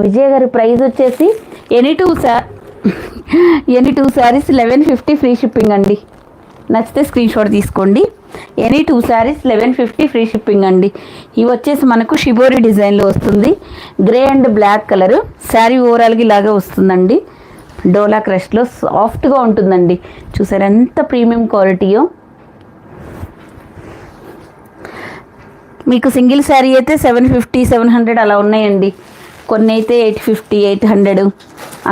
విజయ్ గారి ప్రైస్ వచ్చేసి any two saris 1150 free shipping అండి. నచ్చితే స్క్రీన్ షాట్ తీసుకోండి. ఎనీ 2 sarees 1150 ఫ్రీ షిప్పింగ్ అండి. ఇవి వచ్చేసి మనకు షిబోరి డిజైన్లో వస్తుంది. Grey and black colour, sari ఓవరాల్గా ఇలాగే వస్తుందండి. డోలా క్రష్లో సాఫ్ట్గా ఉంటుందండి. చూసారు ఎంత ప్రీమియం క్వాలిటీయో. మీకు సింగిల్ శారీ అయితే 750 700 అలా ఉన్నాయండి. కొన్ని అయితే 850 800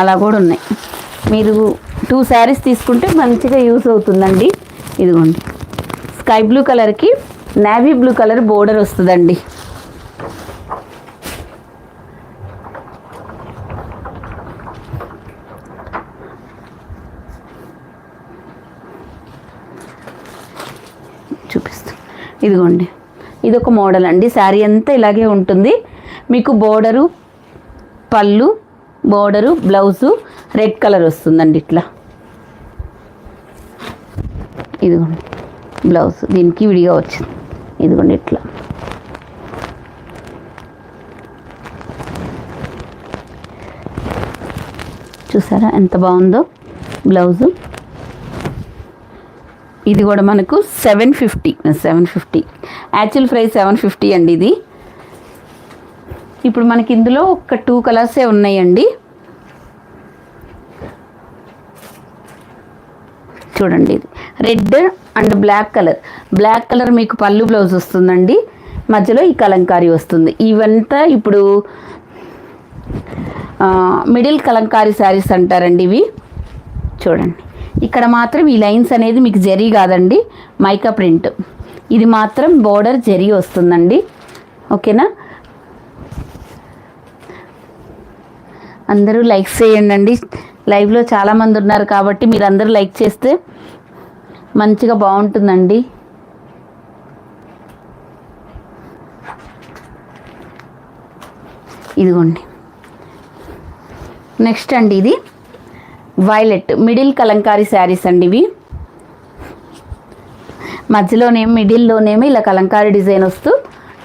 అలా కూడా ఉన్నాయి. మీరు 2 sarees తీసుకుంటే మంచిగా యూస్ అవుతుందండి. ఇదిగోండి స్కై బ్లూ కలర్కి నేవీ బ్లూ కలర్ బోర్డర్ వస్తుందండి. చూపిస్తాం. ఇదిగోండి ఇదొక మోడల్ అండి. శారీ అంతా ఇలాగే ఉంటుంది. మీకు బోర్డరు పళ్ళు, బోర్డరు బ్లౌజు రెడ్ కలర్ వస్తుందండి. ఇట్లా ఇదిగోండి బ్లౌజ్ దీనికి విడిగా వచ్చింది. ఇదిగోండి ఇట్లా చూసారా ఎంత బాగుందో బ్లౌజు. ఇది కూడా మనకు 750 యాక్చువల్ ప్రైస్ 750 అండి ఇది. ఇప్పుడు మనకి ఇందులో ఒక 2 కలర్సే ఉన్నాయండి. చూడండి ఇది రెడ్ అండ్ బ్లాక్ కలర్ మీకు పళ్ళు బ్లౌజ్ వస్తుందండి. మధ్యలో ఈ కలంకారీ వస్తుంది. ఇవంతా ఇప్పుడు మిడిల్ కలంకారీ శారీస్ అంటారండి ఇవి. చూడండి ఇక్కడ మాత్రం ఈ లైన్స్ అనేది మీకు జరీ కాదండి, మైకా ప్రింట్. ఇది మాత్రం బోర్డర్ జరీ వస్తుందండి. ఓకేనా, అందరూ లైక్ చేయండి. లైవ్లో చాలామంది ఉన్నారు కాబట్టి మీరు అందరూ లైక్ చేస్తే మంచిగా బాగుంటుందండి. ఇదిగోండి నెక్స్ట్ అండి ఇది వైలెట్ మిడిల్ కలంకారీ శారీస్ అండి. ఇవి మిడిల్లోనేమో ఇలా కలంకారీ డిజైన్ వస్తూ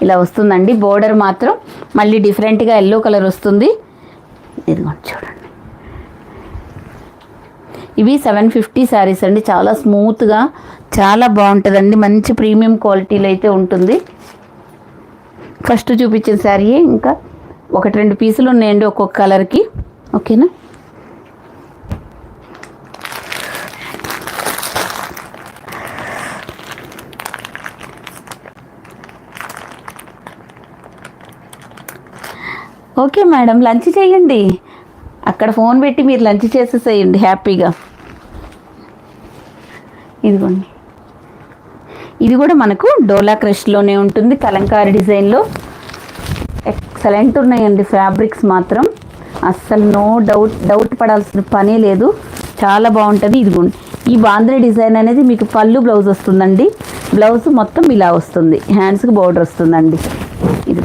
ఇలా వస్తుందండి. బోర్డర్ మాత్రం మళ్ళీ డిఫరెంట్గా ఎల్లో కలర్ వస్తుంది. ఇదిగోండి చూడండి, ఇవి 750 శారీస్ అండి. చాలా స్మూత్గా చాలా బాగుంటుందండి. మంచి ప్రీమియం క్వాలిటీలో అయితే ఉంటుంది. ఫస్ట్ చూపించిన శారీ ఇంకా 1-2 పీసులు ఉన్నాయండి ఒక్కొక్క కలర్కి. ఓకేనా. ఓకే మేడం, లంచ్ చేయండి. అక్కడ ఫోన్ పెట్టి మీరు లంచ్ చేసేసేయండి హ్యాపీగా. ఇదిగోండి, ఇది కూడా మనకు డోలా క్రష్లోనే ఉంటుంది, కలంకారీ డిజైన్లో. ఎక్సలెంట్ ఉన్నాయండి ఫ్యాబ్రిక్స్ మాత్రం, అస్సలు నో డౌట్ పడాల్సిన పనే లేదు, చాలా బాగుంటుంది. ఇదిగోండి, ఈ బాంద్రీ డిజైన్ అనేది మీకు పళ్ళు బ్లౌజ్ వస్తుందండి. బ్లౌజ్ మొత్తం ఇలా వస్తుంది, హ్యాండ్స్కి బోర్డర్ వస్తుందండి. ఇది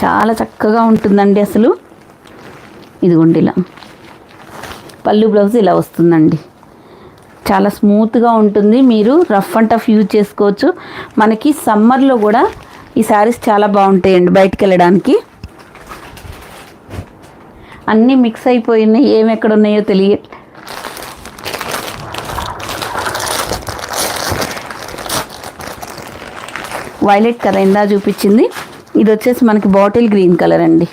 చాలా చక్కగా ఉంటుందండి అసలు. ఇదిగోండి, ఇలా పళ్ళు బ్లౌజ్ ఇలా వస్తుందండి, చాలా స్మూత్గా ఉంటుంది. మీరు రఫ్ అండ్ టఫ్ యూజ్ చేసుకోవచ్చు. మనకి సమ్మర్లో కూడా ఈ శారీస్ చాలా బాగుంటాయండి బయటికి వెళ్ళడానికి. అన్నీ మిక్స్ అయిపోయినాయి, ఏమి ఎక్కడ ఉన్నాయో తెలియదు. వైలెట్ కదా ఇందా చూపించింది, ఇది వచ్చేసి మనకి బాటిల్ గ్రీన్ కలర్ అండి.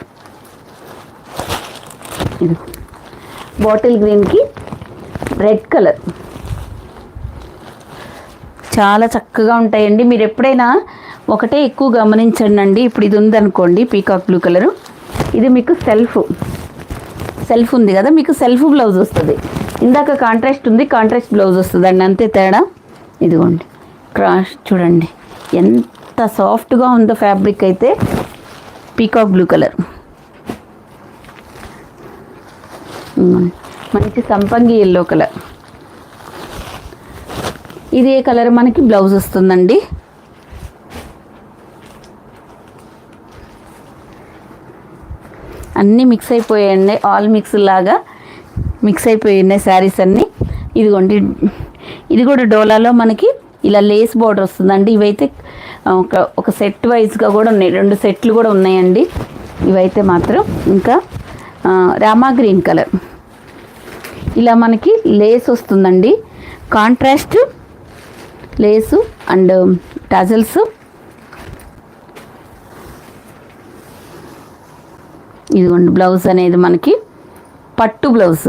ఇది బాటిల్ గ్రీన్కి రెడ్ కలర్, చాలా చక్కగా ఉంటాయండి. మీరు ఎప్పుడైనా ఒకటే ఎక్కువ గమనించండి అండి. ఇప్పుడు ఇది ఉందనుకోండి పీకాక్ బ్లూ కలరు, ఇది మీకు సెల్ఫ్ ఉంది కదా, మీకు సెల్ఫ్ బ్లౌజ్ వస్తుంది. ఇందాక కాంట్రాస్ట్ ఉంది, కాంట్రాస్ట్ బ్లౌజ్ వస్తుంది అండి, అంతే తేడా. ఇదిగోండి క్రాష్ చూడండి ఎంత సాఫ్ట్గా ఉందో ఫ్యాబ్రిక్ అయితే. పీకాక్ బ్లూ కలర్, మంచి సంపంగి ఎల్లో కలర్. ఇది ఏ కలర్ మనకి బ్లౌజ్ వస్తుందండి. అన్నీ మిక్స్ అయిపోయాయండి, ఆల్ మిక్స్ లాగా మిక్స్ అయిపోయినాయి శారీస్ అన్నీ. ఇదిగోండి, ఇది కూడా డోలాలో మనకి ఇలా లేస్ బార్డర్ వస్తుందండి. ఇవైతే ఒక సెట్ వైజ్గా కూడా ఉన్నాయి, 2 సెట్లు కూడా ఉన్నాయండి ఇవైతే మాత్రం. ఇంకా రామా గ్రీన్ కలర్, ఇలా మనకి లేస్ వస్తుందండి, కాంట్రాస్ట్ లేసు అండ్ టజల్స్. ఇదిగోండి బ్లౌజ్ అనేది మనకి పట్టు బ్లౌజ్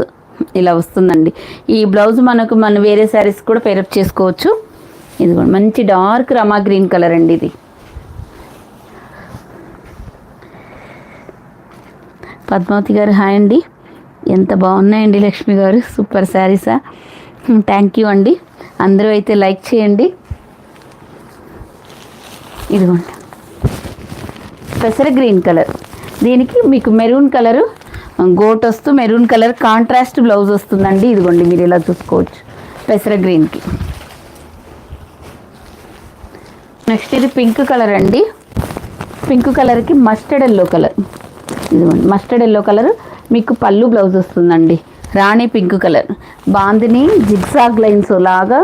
ఇలా వస్తుందండి. ఈ బ్లౌజ్ మన వేరే శారీస్ కూడా పేరప్ చేసుకోవచ్చు. ఇదిగోండి మంచి డార్క్ రమా గ్రీన్ కలర్ అండి ఇది. పద్మావతి గారు హాయ్ అండి, ఎంత బాగున్నాయండి లక్ష్మి గారు, సూపర్ శారీసా. థ్యాంక్ యూ అండి. అందరూ అయితే లైక్ చేయండి. ఇదిగోండి పెసర గ్రీన్ కలర్, దీనికి మీకు మెరూన్ కలరు గోట్ వస్తూ మెరూన్ కలర్ కాంట్రాస్ట్ బ్లౌజ్ వస్తుందండి. ఇదిగోండి మీరు ఇలా చూసుకోవచ్చు పెసర గ్రీన్కి. నెక్స్ట్ ఇది పింక్ కలర్ అండి, పింక్ కలర్కి మస్టర్డ్ ఎల్లో కలర్. ఇదిగోండి మస్టర్డ్ ఎల్లో కలర్ మీకు పళ్ళు బ్లౌజ్ వస్తుందండి. Rani pink colour, bandhani zigzag lines లాగా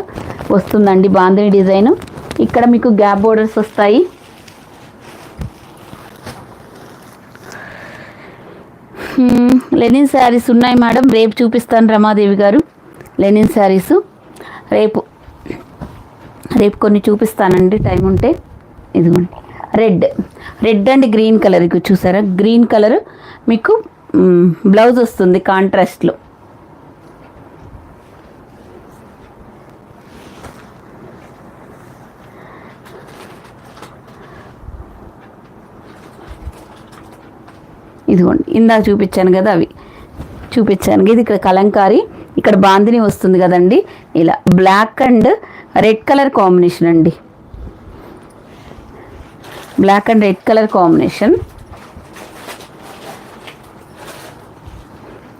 వస్తుందండి బాందిని డిజైన్. ఇక్కడ మీకు గ్యాప్ బోర్డర్స్ వస్తాయి. లెనిన్ శారీస్ ఉన్నాయి మేడం, రేపు చూపిస్తాను రమాదేవి గారు. లెనిన్ శారీసు రేపు కొన్ని చూపిస్తానండి టైం ఉంటే. ఇదిగోండి రెడ్ అండ్ గ్రీన్ కలర్, ఇక చూసారా గ్రీన్ కలర్ మీకు బ్లౌజ్ వస్తుంది కాంట్రాస్ట్లో. ఇదిగోండి ఇందాక చూపించాను కదా, అవి చూపించాను. ఇది ఇక్కడ కలంకారీ, ఇక్కడ బాందిని వస్తుంది కదండి, ఇలా black and red colour combination అండి, black and red colour combination.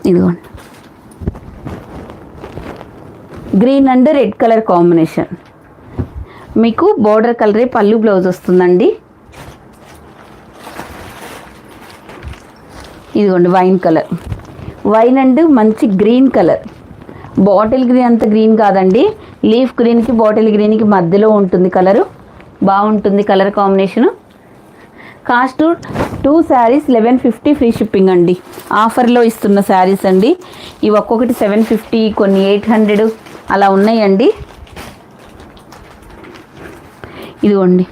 ఇదిగోండి green and red colour combination, మీకు బోర్డర్ కలరే పళ్ళు బ్లౌజ్ వస్తుందండి. ఇదిగోండి వైన్ అండ్ మంచి గ్రీన్ కలర్, బాటిల్ గ్రీన్ అంత గ్రీన్ కాదండి, లీఫ్ గ్రీన్కి బాటిల్ గ్రీన్కి మధ్యలో ఉంటుంది కలరు, బాగుంటుంది colour combination. Cost 2 saris 1150 free shipping అండి. ఆఫర్లో ఇస్తున్న శారీస్ అండి ఇవి. ఒక్కొక్కటి 750, కొన్ని 800 అలా ఉన్నాయండి. ఇదిగోండి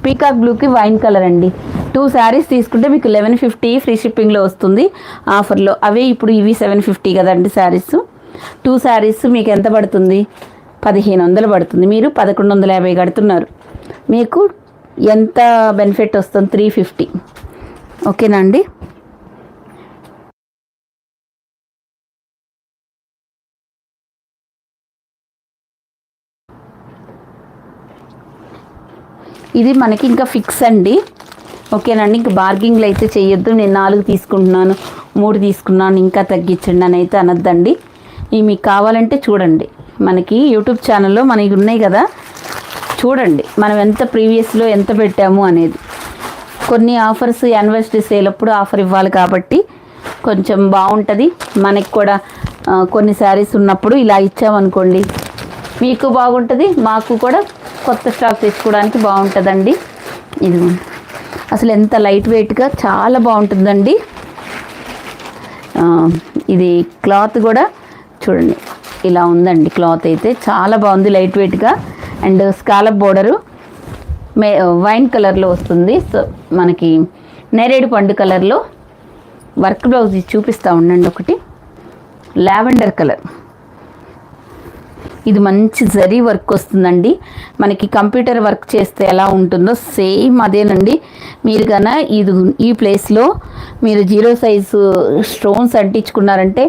పీకాక్ బ్లూకి వైన్ కలర్ అండి. 2 శారీస్ తీసుకుంటే మీకు 1150 ఫ్రీ షిప్పింగ్లో వస్తుంది ఆఫర్లో. అవే ఇప్పుడు ఇవి 750 కదండి శారీస్. 2 శారీస్ మీకు ఎంత పడుతుంది? 1500 పడుతుంది. మీరు 1150 కడుతున్నారు. మీకు ఎంత బెనిఫిట్ వస్తుంది? 350. ఓకేనా అండి? ఇది మనకి ఇంకా ఫిక్స్ అండి. ఓకేనండి, ఇంక బార్గింగ్లు అయితే చేయొద్దు. నేను 4 తీసుకుంటున్నాను, 3 తీసుకున్నాను, ఇంకా తగ్గించండి అని అయితే అనొద్దండి. ఇవి మీకు కావాలంటే చూడండి, మనకి యూట్యూబ్ ఛానల్లో మనకి ఉన్నాయి కదా, చూడండి మనం ఎంత ప్రీవియస్లో ఎంత పెట్టాము అనేది. కొన్ని ఆఫర్స్ యానివర్సరీ సేల్ అప్పుడు ఆఫర్ ఇవ్వాలి కాబట్టి కొంచెం బాగుంటుంది మనకి కూడా. కొన్ని శారీస్ ఉన్నప్పుడు ఇలా ఇచ్చామనుకోండి, మీకు బాగుంటుంది, మాకు కూడా కొత్త స్టాక్ తెచ్చుకోవడానికి బాగుంటుందండి. ఇది అసలు ఎంత లైట్ వెయిట్గా చాలా బాగుంటుందండి. ఇది క్లాత్ కూడా చూడండి ఇలా ఉందండి. క్లాత్ అయితే చాలా బాగుంది, లైట్ వెయిట్గా. అండ్ స్కాలప్ బోర్డరు వైన్ కలర్లో వస్తుంది. సో మనకి నేరేడు పండు కలర్లో వర్క్ బ్లౌజ్ చూపిస్తూ ఉండండి. ఒకటి లావెండర్ కలర్, ఇది మంచి జరీ వర్క్ వస్తుందండి. మనకి కంప్యూటర్ వర్క్ చేస్తే ఎలా ఉంటుందో సేమ్ అదేనండి. మీరు కన్నా ఈ ప్లేస్లో మీరు 0 సైజు స్టోన్స్ అంటించుకున్నారంటే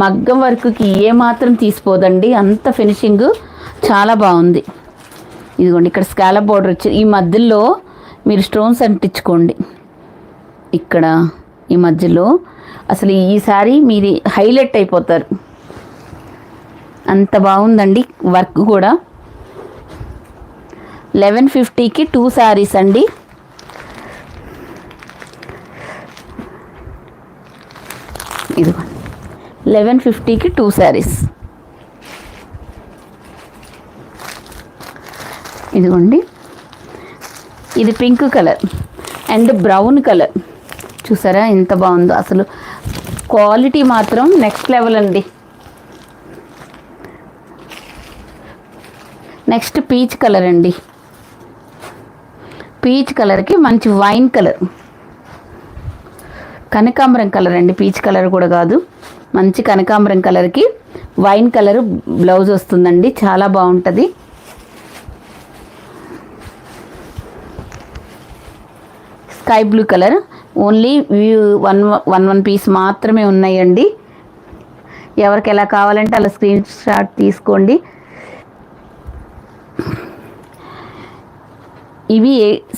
మగ్గం వర్క్కి ఏమాత్రం తీసిపోదండి. అంత ఫినిషింగ్ చాలా బాగుంది. ఇదిగోండి, ఇక్కడ స్కాలప్ బోర్డర్ వచ్చి ఈ మధ్యలో మీరు స్టోన్స్ అంటించుకోండి. ఇక్కడ ఈ మధ్యలో అసలు ఈ సారీ మీరు హైలైట్ అయిపోతారు. అంత బాగుందండి వర్క్ కూడా. 1150కి 2 శారీస్ అండి. ఇదిగోండి 1150కి 2 శారీస్. ఇదిగోండి, ఇది pink colour and brown colour. చూసారా ఎంత బాగుందో, అసలు క్వాలిటీ మాత్రం నెక్స్ట్ లెవెల్ అండి. నెక్స్ట్ పీచ్ కలర్ అండి. పీచ్ కలర్కి మంచి వైన్ కలర్, కనకాంబరం కలర్ అండి. పీచ్ కలర్ కూడా కాదు, మంచి కనకాంబరం కలర్కి వైన్ కలర్ బ్లౌజ్ వస్తుందండి. చాలా బాగుంటుంది. Sky blue colour, only one piece మాత్రమే ఉన్నాయండి. ఎవరికి ఎలా కావాలంటే అలా స్క్రీన్ షాట్ తీసుకోండి. ఇవి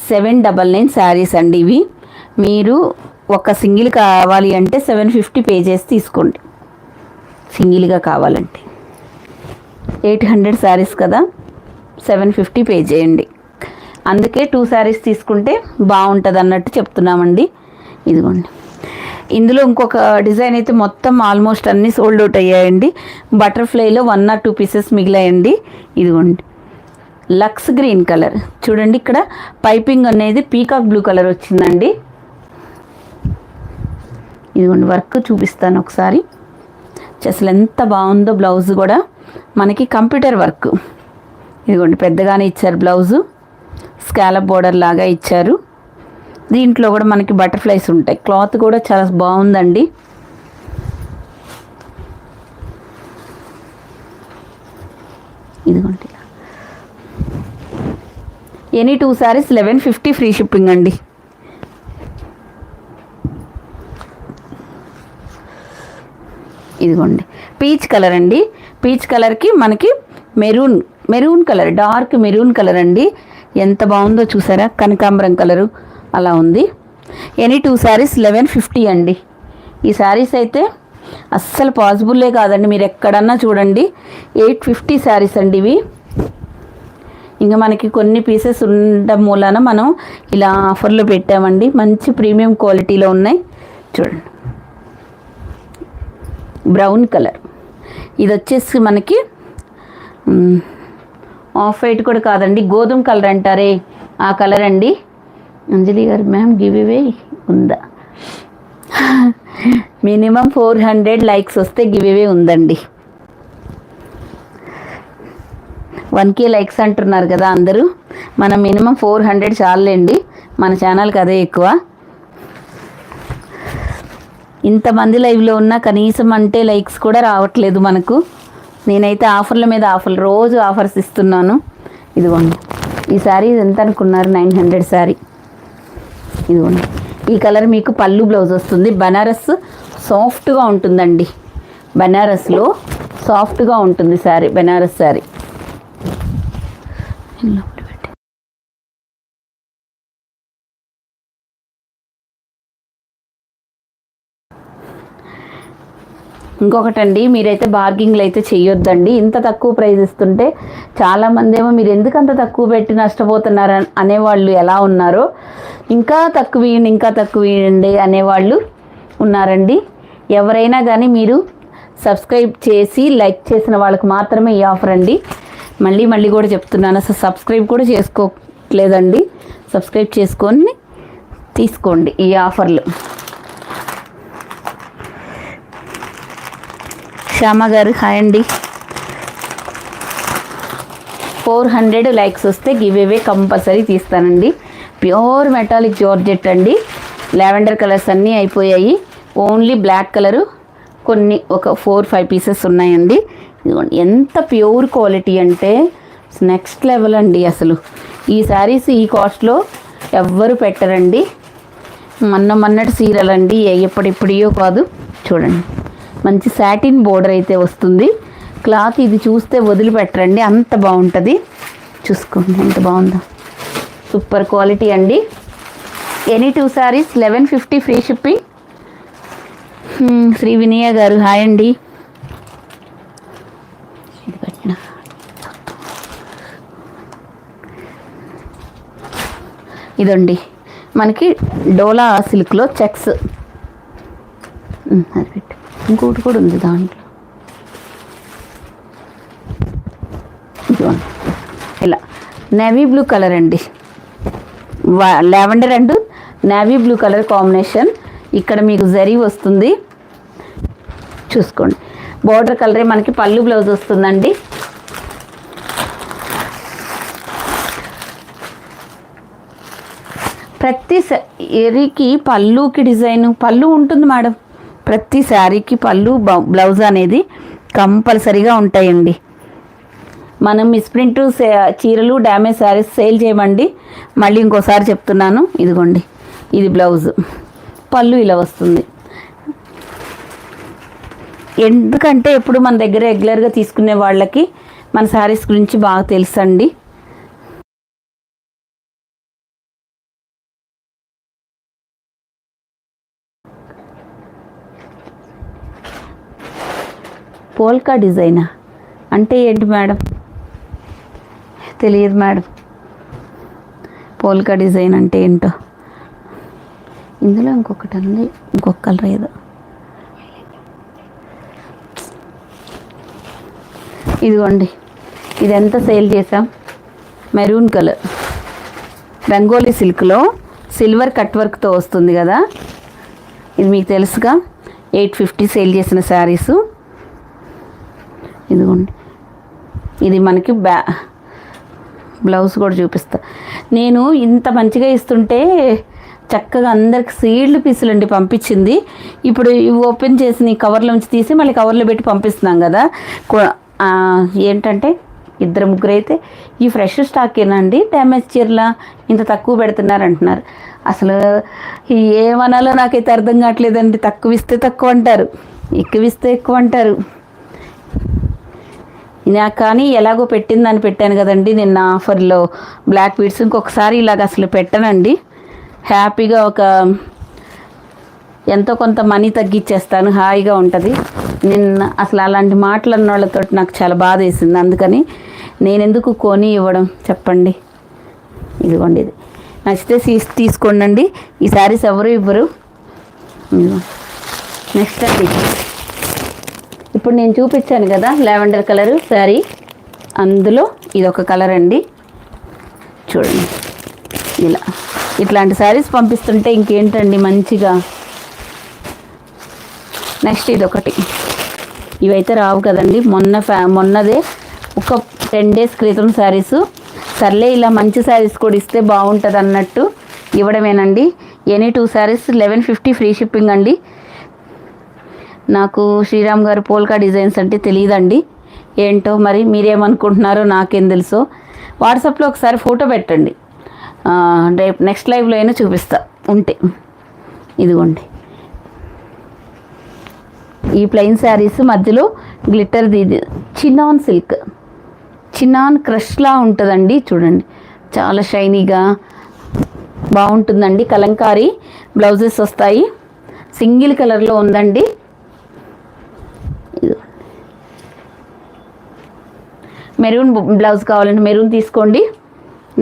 799 శారీస్ అండి. ఇవి మీరు ఒక సింగిల్ కావాలి అంటే 750 పే చేసి తీసుకోండి. సింగిల్గా కావాలంటే 800 శారీస్ కదా, 750 పే చేయండి. అందుకే 2 శారీస్ తీసుకుంటే బాగుంటుంది అన్నట్టు చెప్తున్నామండి. ఇదిగోండి, ఇందులో ఇంకొక డిజైన్ అయితే మొత్తం ఆల్మోస్ట్ అన్నీ సోల్డ్ అవుట్ అయ్యాయండి. బటర్ఫ్లైలో 1 or 2 పీసెస్ మిగిలాయండి. ఇదిగోండి లక్స్ గ్రీన్ కలర్, చూడండి ఇక్కడ పైపింగ్ అనేది పీకాక్ బ్లూ కలర్ వచ్చిందండి. ఇదిగోండి వర్క్ చూపిస్తాను ఒకసారి. అసలు ఎంత బాగుందో బ్లౌజ్ కూడా మనకి కంప్యూటర్ వర్క్. ఇదిగోండి పెద్దగానే ఇచ్చారు బ్లౌజు, స్కాలప్ బోర్డర్ లాగా ఇచ్చారు. దీంట్లో కూడా మనకి బటర్ఫ్లైస్ ఉంటాయి. క్లాత్ కూడా చాలా బాగుందండి. ఇదిగోండి ఎనీ 2 శారీస్ 1150 ఫ్రీ షిప్పింగ్ అండి. ఇదిగోండి పీచ్ కలర్ అండి. పీచ్ కలర్కి మనకి maroon colour, dark maroon colour అండి. ఎంత బాగుందో చూసారా, కనకాంబరం కలరు అలా ఉంది. ఎనీ 2 శారీస్ 1150 అండి. ఈ శారీస్ అయితే అస్సలు పాసిబుల్లే కాదండి, మీరు ఎక్కడన్నా చూడండి. 850 శారీస్ అండి ఇవి. ఇంకా మనకి కొన్ని పీసెస్ ఉండడం మూలాన మనం ఇలా ఆఫర్లో పెట్టామండి. మంచి ప్రీమియం క్వాలిటీలో ఉన్నాయి. చూడండి బ్రౌన్ కలర్, ఇది వచ్చేసి మనకి ఆఫ్ వైట్ కూడా కాదండి, గోధుమ కలర్ అంటారే ఆ కలర్ అండి. అంజలి గారు మ్యామ్ గివ్ అవే ఉందా? మినిమం 400 లైక్స్ వస్తే గివ్ అవే ఉందండి. 1K లైక్స్ అంటున్నారు కదా అందరూ, మనం మినిమం 400 చాలండి, మన ఛానల్కి అదే ఎక్కువ. ఇంతమంది లైవ్లో ఉన్నా కనీసం అంటే లైక్స్ కూడా రావట్లేదు మనకు. నేనైతే ఆఫర్ల మీద ఆఫర్లు, రోజు ఆఫర్స్ ఇస్తున్నాను. ఇదిగోండి, ఈ శారీ ఎంత అనుకున్నారు? 900 శారీ. ఇదిగోండి, ఈ కలర్ మీకు పళ్ళు బ్లౌజ్ వస్తుంది. బనారస్ సాఫ్ట్గా ఉంటుందండి, బనారస్లో సాఫ్ట్గా ఉంటుంది శారీ, బనారస్ శారీ. ఇంకొకటండి, మీరైతే బార్గింగ్లు అయితే చెయ్యొద్దండి. ఇంత తక్కువ ప్రైస్ ఇస్తుంటే చాలామంది ఏమో మీరు ఎందుకు అంత తక్కువ పెట్టి నష్టపోతున్నారు అనేవాళ్ళు ఎలా ఉన్నారో, ఇంకా తక్కువ ఇవ్వండి, ఇంకా తక్కువ ఇవ్వండి అనేవాళ్ళు ఉన్నారండి. ఎవరైనా కానీ మీరు సబ్స్క్రైబ్ చేసి లైక్ చేసిన వాళ్ళకి మాత్రమే ఈ ఆఫర్ అండి. మళ్ళీ మళ్ళీ కూడా చెప్తున్నాను, అసలు సబ్స్క్రైబ్ కూడా చేసుకోలేదండి. సబ్స్క్రైబ్ చేసుకొని తీసుకోండి ఈ ఆఫర్లు. శ్యామ గారు హాయ్ అండి. 400 లైక్స్ వస్తే గివ్ అవే కంపల్సరీ తీస్తానండి. ప్యూర్ మెటాలిక్ జార్జెట్ అండి. లావెండర్ కలర్స్ అన్నీ అయిపోయాయి, ఓన్లీ బ్లాక్ కలరు కొన్ని ఒక 4-5 పీసెస్ ఉన్నాయండి. ఇదిగోండి, ఎంత ప్యూర్ క్వాలిటీ అంటే నెక్స్ట్ లెవెల్ అండి. అసలు ఈ శారీస్ ఈ కాస్ట్లో ఎవ్వరు పెట్టరండి. మొన్నటి సీరియల్ అండి, ఎప్పటిప్పుడియో కాదు. చూడండి, మంచి సాటిన్ బోర్డర్ అయితే వస్తుంది. క్లాత్ ఇది చూస్తే వదిలిపెట్టరండి, అంత బాగుంటుంది. చూసుకోండి ఎంత బాగుందో, సూపర్ క్వాలిటీ అండి. Any 2 saris 1150 free shipping. Shri Vinaya గారు హాయ్ అండి. ఇదండి మనకి డోలా సిల్క్లో చెక్స్, అది పెట్టు, ఇంకోటి కూడా ఉంది దాంట్లో. ఇలా నేవీ బ్లూ కలర్ అండి, lavender and navy blue colour combination. ఇక్కడ మీకు జరీ వస్తుంది, చూసుకోండి. బోర్డర్ కలరే మనకి పళ్ళు బ్లౌజ్ వస్తుందండి. ప్రతి శారీకి పళ్ళుకి డిజైన్ పళ్ళు ఉంటుంది మేడం. ప్రతి శారీకి పళ్ళు బ్లౌజ్ అనేది కంపల్సరీగా ఉంటాయండి. మనం మిస్ప్రింట్ చీరలు డ్యామేజ్ శారీస్ సేల్ చేయమండి. మళ్ళీ ఇంకోసారి చెప్తున్నాను, ఇదిగోండి ఇది బ్లౌజ్, పళ్ళు ఇలా వస్తుంది. ఎందుకంటే ఎప్పుడు మన దగ్గర రెగ్యులర్గా తీసుకునే వాళ్ళకి మన శారీస్ గురించి బాగా తెలుసండి. పోల్కా డిజైనా అంటే ఏంటి మేడం? తెలియదు మేడం, పోల్కా డిజైన్ అంటే ఏంటో. ఇందులో ఇంకొకటి ఉంది, ఇంకొక కలర్ ఏదో. ఇదిగోండి, ఇది ఎంత సేల్ చేసాం, మెరూన్ కలర్ రంగోలీ సిల్క్లో సిల్వర్ కట్ వర్క్తో వస్తుంది కదా, ఇది మీకు తెలుసుగా. 850 సేల్ చేసిన శారీసు. ఇదిగోండి, ఇది మనకి బ్లౌజ్ కూడా చూపిస్తా. నేను ఇంత మంచిగా ఇస్తుంటే చక్కగా అందరికి సీల్డ్ పీసులు అండి పంపించింది. ఇప్పుడు ఇవి ఓపెన్ చేసి కవర్లోంచి తీసి మళ్ళీ కవర్లో పెట్టి పంపిస్తున్నాం కదా. ఏంటంటే 2-3 అయితే ఈ ఫ్రెష్ స్టాకేనండి, డ్యామేజ్ చీరలా ఇంత తక్కువ పెడుతున్నారు అంటున్నారు. అసలు ఏమనాలో నాకైతే అర్థం కావట్లేదండి. తక్కువ ఇస్తే తక్కువ అంటారు, ఎక్కువ ఇస్తే ఎక్కువ అంటారు. నాకు కానీ ఎలాగో పెట్టిందని పెట్టాను కదండి నిన్న ఆఫర్లో బ్లాక్ బీడ్స్. ఇంకొకసారి ఇలాగ అసలు పెట్టనండి. హ్యాపీగా ఒక ఎంతో కొంత మనీ తగ్గించేస్తాను, హాయిగా ఉంటుంది. నిన్న అసలు అలాంటి మాటలు అన్న వాళ్ళతో నాకు చాలా బాధ వేసింది. అందుకని నేను ఎందుకు కొని ఇవ్వడం చెప్పండి. ఇదిగోండి, ఇది నచ్చితే తీసుకోండి. ఈ శారీస్ ఎవరు ఇవ్వరు. నెక్స్ట్ అండి, ఇప్పుడు నేను చూపించాను కదా లావెండర్ కలరు శారీ, అందులో ఇదొక కలర్ అండి. చూడండి, ఇట్లాంటి శారీస్ పంపిస్తుంటే ఇంకేంటండి మంచిగా. నెక్స్ట్ ఇదొకటి, ఇవైతే రావు కదండి. మొన్నదే ఒక 10 డేస్ క్రితం శారీస్ సర్లే ఇలా మంచి శారీస్ కూడా ఇస్తే బాగుంటుంది అన్నట్టు ఇవ్వడమేనండి. ఎనీ 2 శారీస్ 1150 ఫ్రీ షిప్పింగ్ అండి. నాకు శ్రీరామ్ గారు పోల్కా డిజైన్స్ అంటే తెలియదండి, ఏంటో మరి మీరేమనుకుంటున్నారో నాకేం తెలుసో. వాట్సాప్లో ఒకసారి ఫోటో పెట్టండి, రేపు నెక్స్ట్ లైవ్లో అయినా చూపిస్తా ఉంటే. ఇదిగోండి ఈ ప్లెయిన్ శారీస్ మధ్యలో గ్లిటర్ది, ఇది చినాన్ సిల్క్, చినాన్ క్రష్లా ఉంటుందండి. చూడండి చాలా షైనీగా బాగుంటుందండి. కలంకారీ బ్లౌజెస్ వస్తాయి, సింగిల్ కలర్లో ఉందండి. మెరూన్ బ్లౌజ్ కావాలంటే మెరూన్ తీసుకోండి,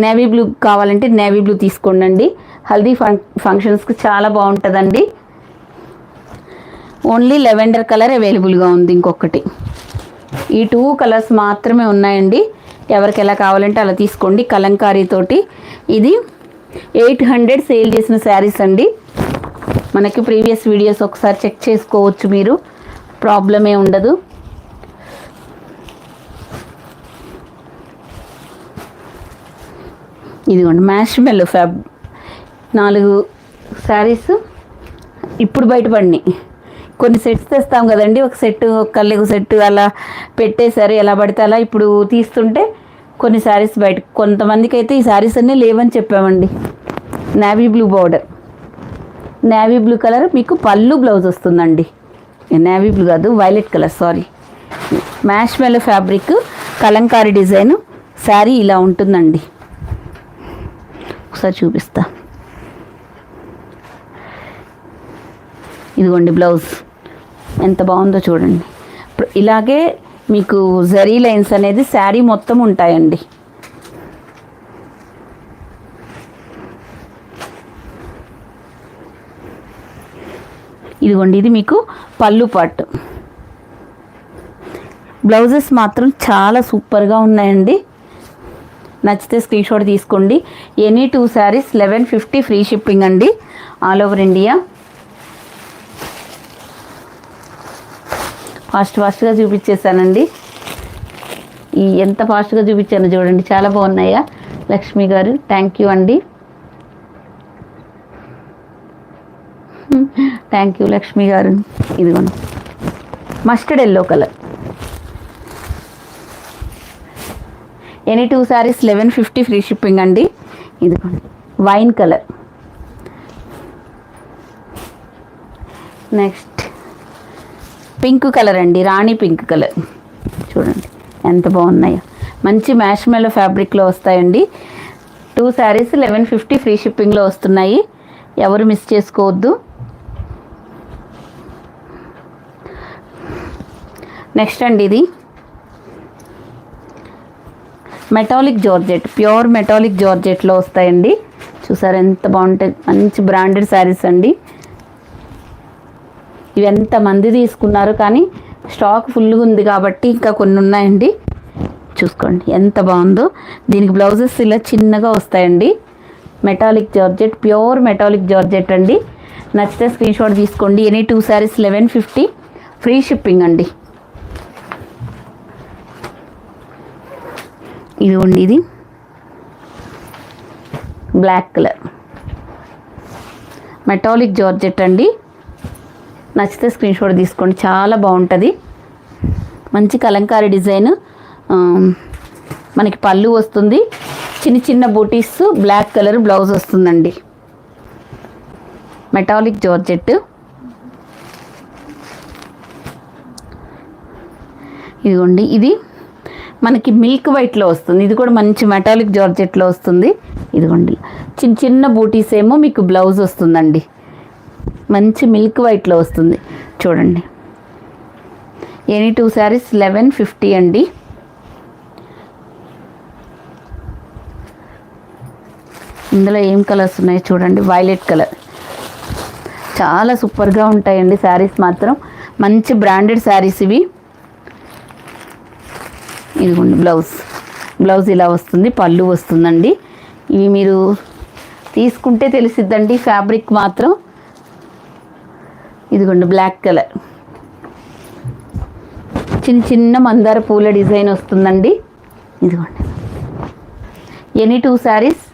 నేవీ బ్లూ కావాలంటే నేవీ బ్లూ తీసుకోండి. హల్దీ ఫంక్షన్స్కి చాలా బాగుంటుందండి. ఓన్లీ లెవెండర్ కలర్ అవైలబుల్గా ఉంది. ఇంకొకటి ఈ 2 కలర్స్ మాత్రమే ఉన్నాయండి. ఎవరికి ఎలా కావాలంటే అలా తీసుకోండి. కలంకారీతోటి ఇది 800 సేల్ చేసిన శారీస్ అండి. మనకి ప్రీవియస్ వీడియోస్ ఒకసారి చెక్ చేసుకోవచ్చు, మీరు ప్రాబ్లమే ఉండదు. ఇదిగోండి మ్యాష్ మెల్లో 4 శారీస్ ఇప్పుడు బయటపడినాయి. కొన్ని సెట్స్ తెస్తాం కదండి, ఒక సెట్ ఒక సెట్ అలా పెట్టేశారు ఎలా పడితే అలా. ఇప్పుడు తీస్తుంటే కొన్ని శారీస్ బయట, కొంతమందికి అయితే ఈ శారీస్ అన్నీ లేవని చెప్పామండి. Navy blue border, navy blue colour మీకు పళ్ళు బ్లౌజ్ వస్తుందండి. నేవీ బ్లూ కాదు, violet colour, sorry. Marshmallow fabric, kalamkari design saree ఇలా ఉంటుందండి. ఒకసారి చూపిస్తా. ఇదిగోండి బ్లౌజ్ ఎంత బాగుందో చూడండి. ఇలాగే మీకు జరీ లైన్స్ అనేది శారీ మొత్తం ఉంటాయండి. ఇదిగోండి ఇది మీకు పళ్ళు పార్ట్. బ్లౌజెస్ మాత్రం చాలా సూపర్గా ఉన్నాయండి. నచ్చితే స్క్రీన్ షాట్ తీసుకోండి. ఎనీ 2 శారీస్ 1150 ఫ్రీ షిప్పింగ్ అండి, ఆల్ ఓవర్ ఇండియా. ఫాస్ట్గా చూపించేసానండి. ఎంత ఫాస్ట్గా చూపించాను చూడండి, చాలా బాగున్నాయా లక్ష్మి గారు, థ్యాంక్ యూ అండి. థ్యాంక్ యూ లక్ష్మి గారు. ఇదిగోండి mustard yellow colour, any 2 saris 1150 free shipping అండి. ఇదిగోండి wine colour. Next pink colour అండి, రాణి పింక్ కలర్. చూడండి ఎంత బాగున్నాయో, మంచి మ్యాష్ మెల్లో ఫ్యాబ్రిక్లో వస్తాయండి. 2 శారీస్ 1150 ఫ్రీ షిప్పింగ్లో వస్తున్నాయి, ఎవరు మిస్ చేసుకోవద్దు. నెక్స్ట్ అండి ఇది మెటాలిక్ జార్జెట్, ప్యూర్ మెటాలిక్ జార్జెట్లో వస్తాయండి. చూసారు ఎంత బాగుంటాయి, మంచి బ్రాండెడ్ శారీస్ అండి. ఇవి ఎంతమంది తీసుకున్నారు కానీ స్టాక్ ఫుల్గా ఉంది కాబట్టి ఇంకా కొన్ని ఉన్నాయండి. చూసుకోండి ఎంత బాగుందో. దీనికి బ్లౌజెస్ ఇలా చిన్నగా వస్తాయండి. Metallic georgette, pure metallic georgette అండి. నచ్చితే స్క్రీన్ షాట్ తీసుకోండి. ఎనీ 2 శారీస్ 1150 ఫ్రీ షిప్పింగ్ అండి. ఇదిగోండి ఇది బ్లాక్ కలర్ మెటాలిక్ జార్జెట్ అండి. నచ్చితే స్క్రీన్ షాట్ తీసుకోండి, చాలా బాగుంటుంది. మంచి కలంకారీ డిజైన్, మనకి పళ్ళు వస్తుంది, చిన్న చిన్న బూటీస్, బ్లాక్ కలర్ బ్లౌజ్ వస్తుందండి. Metallic georgette. ఇదిగోండి ఇది మనకి మిల్క్ వైట్లో వస్తుంది, ఇది కూడా మంచి మెటాలిక్ జార్జెట్లో వస్తుంది. ఇదిగోండి చిన్న చిన్న బూటీస్ ఏమో మీకు బ్లౌజ్ వస్తుందండి, మంచి మిల్క్ వైట్లో వస్తుంది. చూడండి ఎనీ 2 శారీస్ 1150 అండి. ఇందులో ఏం కలర్స్ ఉన్నాయో చూడండి. వైలెట్ కలర్, చాలా సూపర్గా ఉంటాయండి శారీస్ మాత్రం, మంచి బ్రాండెడ్ శారీస్ ఇవి. ఇదిగోండి బ్లౌజ్ ఇలా వస్తుంది, పళ్ళు వస్తుందండి. ఇవి మీరు తీసుకుంటే తెలిసిద్దండి ఫ్యాబ్రిక్ మాత్రం. ఇదిగోండి బ్లాక్ కలర్, చిన్న చిన్న మందార పూల డిజైన్ వస్తుందండి. ఇదిగోండి ఎనీ 2 శారీస్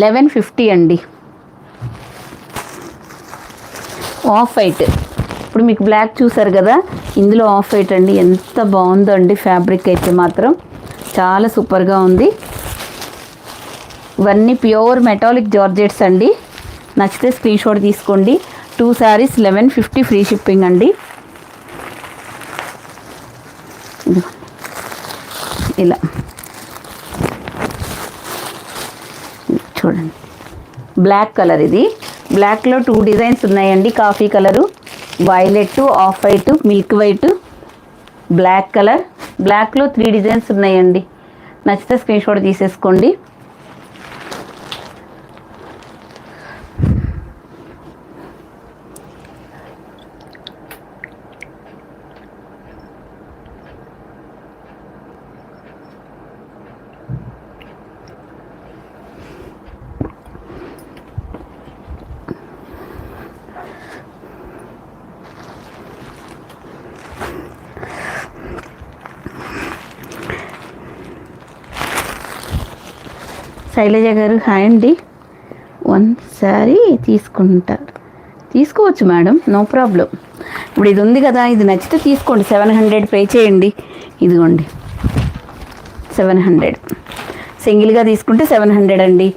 1150 అండి. ఆఫ్ వైట్, ఇప్పుడు మీకు బ్లాక్ చూసారు కదా, ఇందులో ఆఫ్ వైట్ అండి. ఎంత బాగుందో అండి ఫ్యాబ్రిక్ అయితే మాత్రం చాలా సూపర్గా ఉంది. ఇవన్నీ ప్యూర్ మెటాలిక్ జార్జెట్స్ అండి. నచ్చితే స్క్రీన్ షాట్ తీసుకోండి. 2 శారీస్ 1150 ఫ్రీ షిప్పింగ్ అండి. ఇలా చూడండి, బ్లాక్ కలర్. ఇది బ్లాక్లో 2 డిజైన్స్ ఉన్నాయండి. Coffee colour, violet, off white, milk white, black colour. బ్లాక్లో 3 డిజైన్స్ ఉన్నాయండి. నచ్చితే స్క్రీన్ షాట్ తీసేసుకోండి. శైలజ గారు హాయ్ అండి. 1 శారీ తీసుకోవచ్చు మేడం, నో ప్రాబ్లం. ఇప్పుడు ఇది ఉంది కదా, ఇది నచ్చితే తీసుకోండి. 700 పే చేయండి. ఇదిగోండి 700. సింగిల్గా తీసుకుంటే 700 అండి.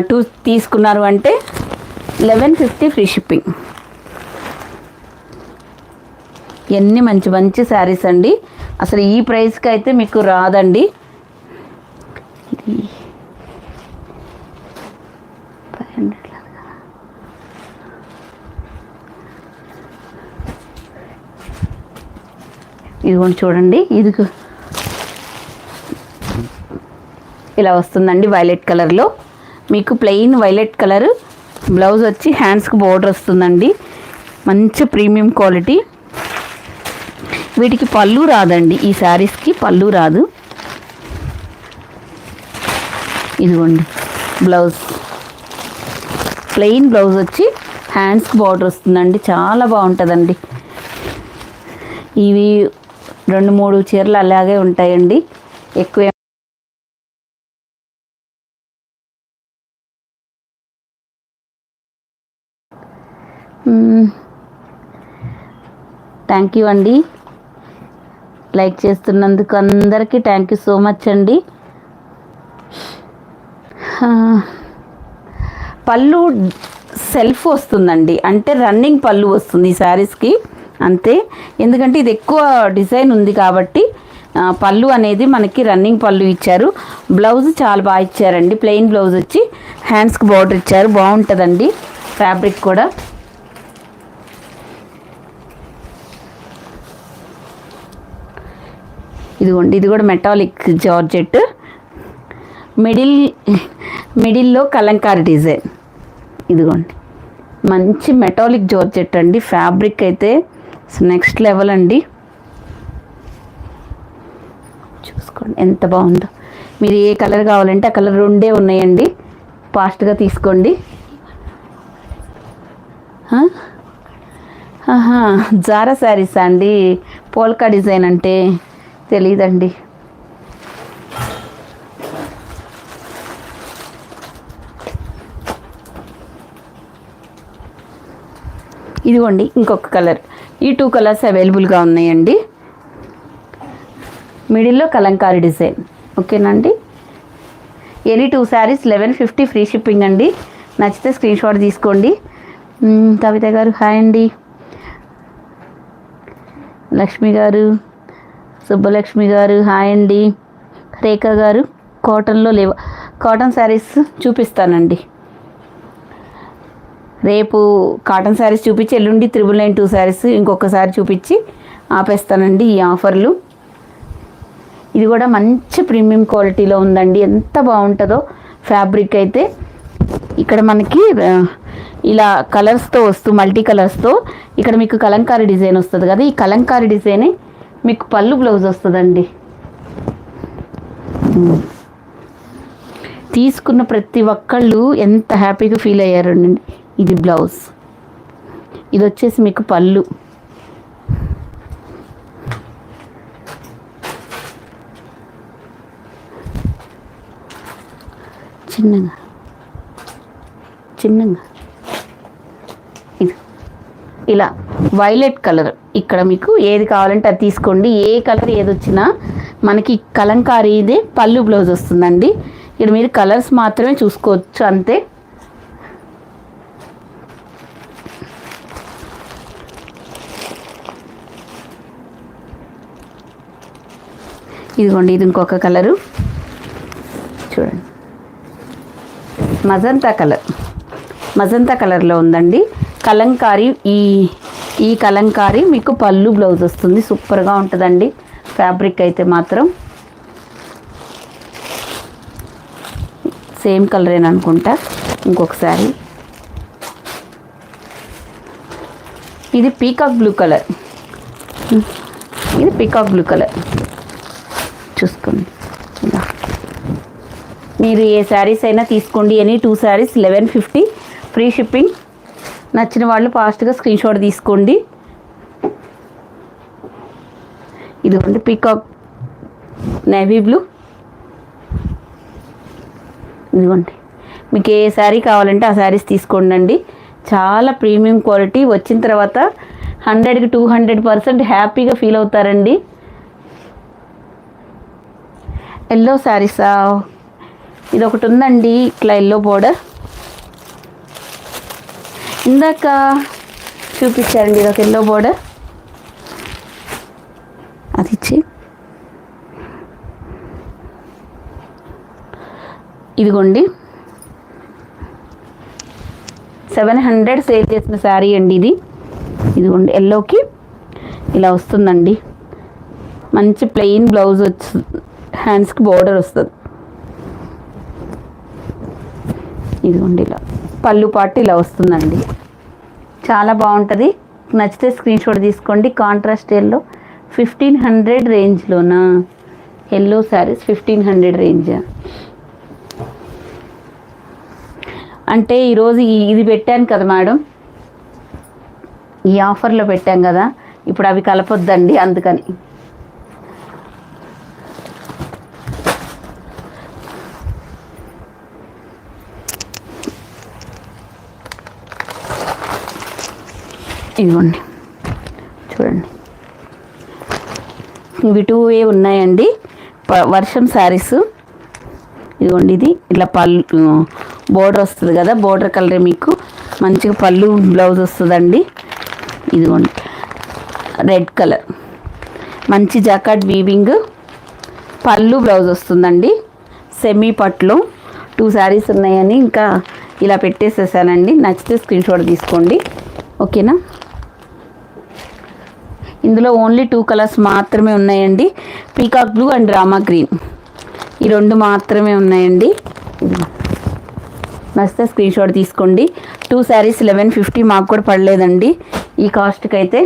2 తీసుకున్నారు అంటే 1150 ఫ్రీ షిప్పింగ్. ఎన్ని మంచి మంచి శారీస్ అండి. అసలు ఈ ప్రైస్కి అయితే మీకు రాదండి. ఇది 500. ఇదిగోండి చూడండి, ఇది ఇలా వస్తుందండి వైలెట్ కలర్లో. మీకు ప్లెయిన్ వైలెట్ కలర్ బ్లౌజ్ వచ్చి హ్యాండ్స్కి బోర్డర్ వస్తుందండి. మంచి ప్రీమియం క్వాలిటీ. వీటికి పళ్ళు రాదండి, ఈ శారీస్కి పళ్ళు రాదు. ఇదిగోండి బ్లౌజ్, ప్లెయిన్ బ్లౌజ్ వచ్చి హ్యాండ్స్కి బార్డర్ వస్తుందండి. చాలా బాగుంటుందండి. ఇవి 2-3 చీరలు అలాగే ఉంటాయండి. ఎక్కువ థ్యాంక్ యూ అండి. లైక్ చేస్తున్నందుకు అందరికీ థ్యాంక్ యూ సో మచ్ అండి. పళ్ళు సెల్ఫ్ వస్తుందండి, అంటే రన్నింగ్ పళ్ళు వస్తుంది ఈ శారీస్కి అంతే. ఎందుకంటే ఇది ఎక్కువ డిజైన్ ఉంది కాబట్టి పళ్ళు అనేది మనకి రన్నింగ్ పళ్ళు ఇచ్చారు. బ్లౌజ్ చాలా బాగా ఇచ్చారండి. ప్లెయిన్ బ్లౌజ్ వచ్చి హ్యాండ్స్కి బార్డర్ ఇచ్చారు. బాగుంటుందండి ఫ్యాబ్రిక్ కూడా. ఇదిగోండి, ఇది కూడా మెటాలిక్ జార్జెట్. మిడిల్లో కలంకారీ డిజైన్. ఇదిగోండి మంచి మెటాలిక్ జార్జెట్ అండి. ఫ్యాబ్రిక్ అయితే నెక్స్ట్ లెవెల్ అండి. చూసుకోండి ఎంత బాగుందో. మీరు ఏ కలర్ కావాలంటే ఆ కలర్ 2 ఉన్నాయండి. ఫాస్ట్గా తీసుకోండి. జారా శారీస్ అండి. పోల్కా డిజైన్ అంటే తెలీదండి. ఇదిగోండి ఇంకొక కలర్. ఈ 2 కలర్స్ అవైలబుల్గా ఉన్నాయండి. మిడిల్లో కలంకారీ డిజైన్. ఓకేనండి. ఎనీ 2 శారీస్ 1150 ఫ్రీ షిప్పింగ్ అండి. నచ్చితే స్క్రీన్ షాట్ తీసుకోండి. కవిత గారు హాయ్ అండి. లక్ష్మి గారు, సుబ్బలక్ష్మి గారు హాయ్ అండి. రేఖ గారు కాటన్లో లేవు, కాటన్ శారీస్ చూపిస్తానండి. రేపు కాటన్ శారీస్ చూపించి ఎల్లుండి 999 2 శారీస్ ఇంకొకసారి చూపించి ఆపేస్తానండి ఈ ఆఫర్లు. ఇది కూడా మంచి ప్రీమియం క్వాలిటీలో ఉందండి. ఎంత బాగుంటుందో ఫ్యాబ్రిక్ అయితే. ఇక్కడ మనకి ఇలా కలర్స్తో మల్టీ కలర్స్తో ఇక్కడ మీకు కలంకారీ డిజైన్ వస్తుంది కదా, ఈ కలంకారీ డిజైనే మీకు పళ్ళు బ్లౌజ్ వస్తుందండి. తీసుకున్న ప్రతి ఒక్కళ్ళు ఎంత హ్యాపీగా ఫీల్ అయ్యారండి. ఇది బ్లౌజ్, ఇది వచ్చేసి మీకు పళ్ళు. చిన్నగా చిన్నగా ఇది ఇలా వైలెట్ కలర్. ఇక్కడ మీకు ఏది కావాలంటే అది తీసుకోండి. ఏ కలర్ ఏది వచ్చినా మనకి కలంకారీ ఇదే పళ్ళు బ్లౌజ్ వస్తుందండి. ఇక్కడ మీరు కలర్స్ మాత్రమే చూసుకోవచ్చు అంతే. ఇదిగోండి, ఇది ఇంకొక కలరు చూడండి, మజంతా కలర్లో ఉందండి. కలంకారీ ఈ కలంకారీ మీకు పళ్ళు బ్లౌజ్ వస్తుంది. సూపర్గా ఉంటుందండి ఫ్యాబ్రిక్ అయితే మాత్రం. సేమ్ కలరేననుకుంటా. ఇంకొకసారి ఇది పీకాక్ బ్లూ కలర్, చూసుకోండి. ఇలా మీరు ఏ శారీస్ అయినా తీసుకోండి. Any 2 saris 1150 free shipping. నచ్చిన వాళ్ళు ఫాస్ట్గా స్క్రీన్ షాట్ తీసుకోండి. ఇదిగోండి పీకాక్ నేవీ బ్లూ. ఇదిగోండి, మీకు ఏ శారీ కావాలంటే ఆ శారీస్ తీసుకోండి. చాలా ప్రీమియం క్వాలిటీ. వచ్చిన తర్వాత 100కి 200% హ్యాపీగా ఫీల్ అవుతారండి. ఎల్లో శారీసా, ఇది ఒకటి ఉందండి ఇట్లా ఎల్లో బోర్డర్. ఇందాక చూపించారండి ఇది ఒక ఎల్లో బోర్డర్, అది ఇచ్చి ఇదిగోండి 700 సేల్ చేసిన శారీ అండి ఇది. ఇదిగోండి ఎల్లోకి ఇలా వస్తుందండి. మంచి ప్లెయిన్ బ్లౌజ్ వచ్చి హ్యాండ్స్కి బోర్డర్ వస్తుంది. ఇదిగోండి ఇలా పళ్ళు పాటు ఇలా వస్తుందండి. చాలా బాగుంటుంది. నచ్చితే స్క్రీన్ షాట్ తీసుకోండి. కాంట్రాస్ట్ ఎల్లో 1500 రేంజ్లోనా? ఎల్లో శారీస్ 1500 రేంజ్ అంటే ఈరోజు ఇది పెట్టాను కదా మేడం, ఈ ఆఫర్లో పెట్టాం కదా, ఇప్పుడు అవి కలపొద్దండి అందుకని. ఇదిగోండి చూడండి, ఇవి 2 ఉన్నాయండి వర్షం శారీస్. ఇదిగోండి, ఇది ఇట్లా పళ్ళు బోర్డర్ వస్తుంది కదా, బోర్డర్ కలరే మీకు మంచిగా పళ్ళు బ్లౌజ్ వస్తుందండి. ఇదిగోండి రెడ్ కలర్, మంచి జాకాట్ వీవింగ్ పళ్ళు బ్లౌజ్ వస్తుందండి. సెమీ పట్టులో 2 శారీస్ ఉన్నాయని ఇంకా ఇలా పెట్టేసేసానండి. నచ్చితే స్క్రీన్ షాట్ తీసుకోండి, ఓకేనా. ఇందులో ఓన్లీ 2 కలర్స్ మాత్రమే ఉన్నాయండి, peacock blue and Rama green. ఈ 2 మాత్రమే ఉన్నాయండి. నచ్చితే స్క్రీన్ షాట్ తీసుకోండి. 2 శారీస్ 1150 మాకు కూడా పడలేదండి ఈ కాస్ట్కి అయితే.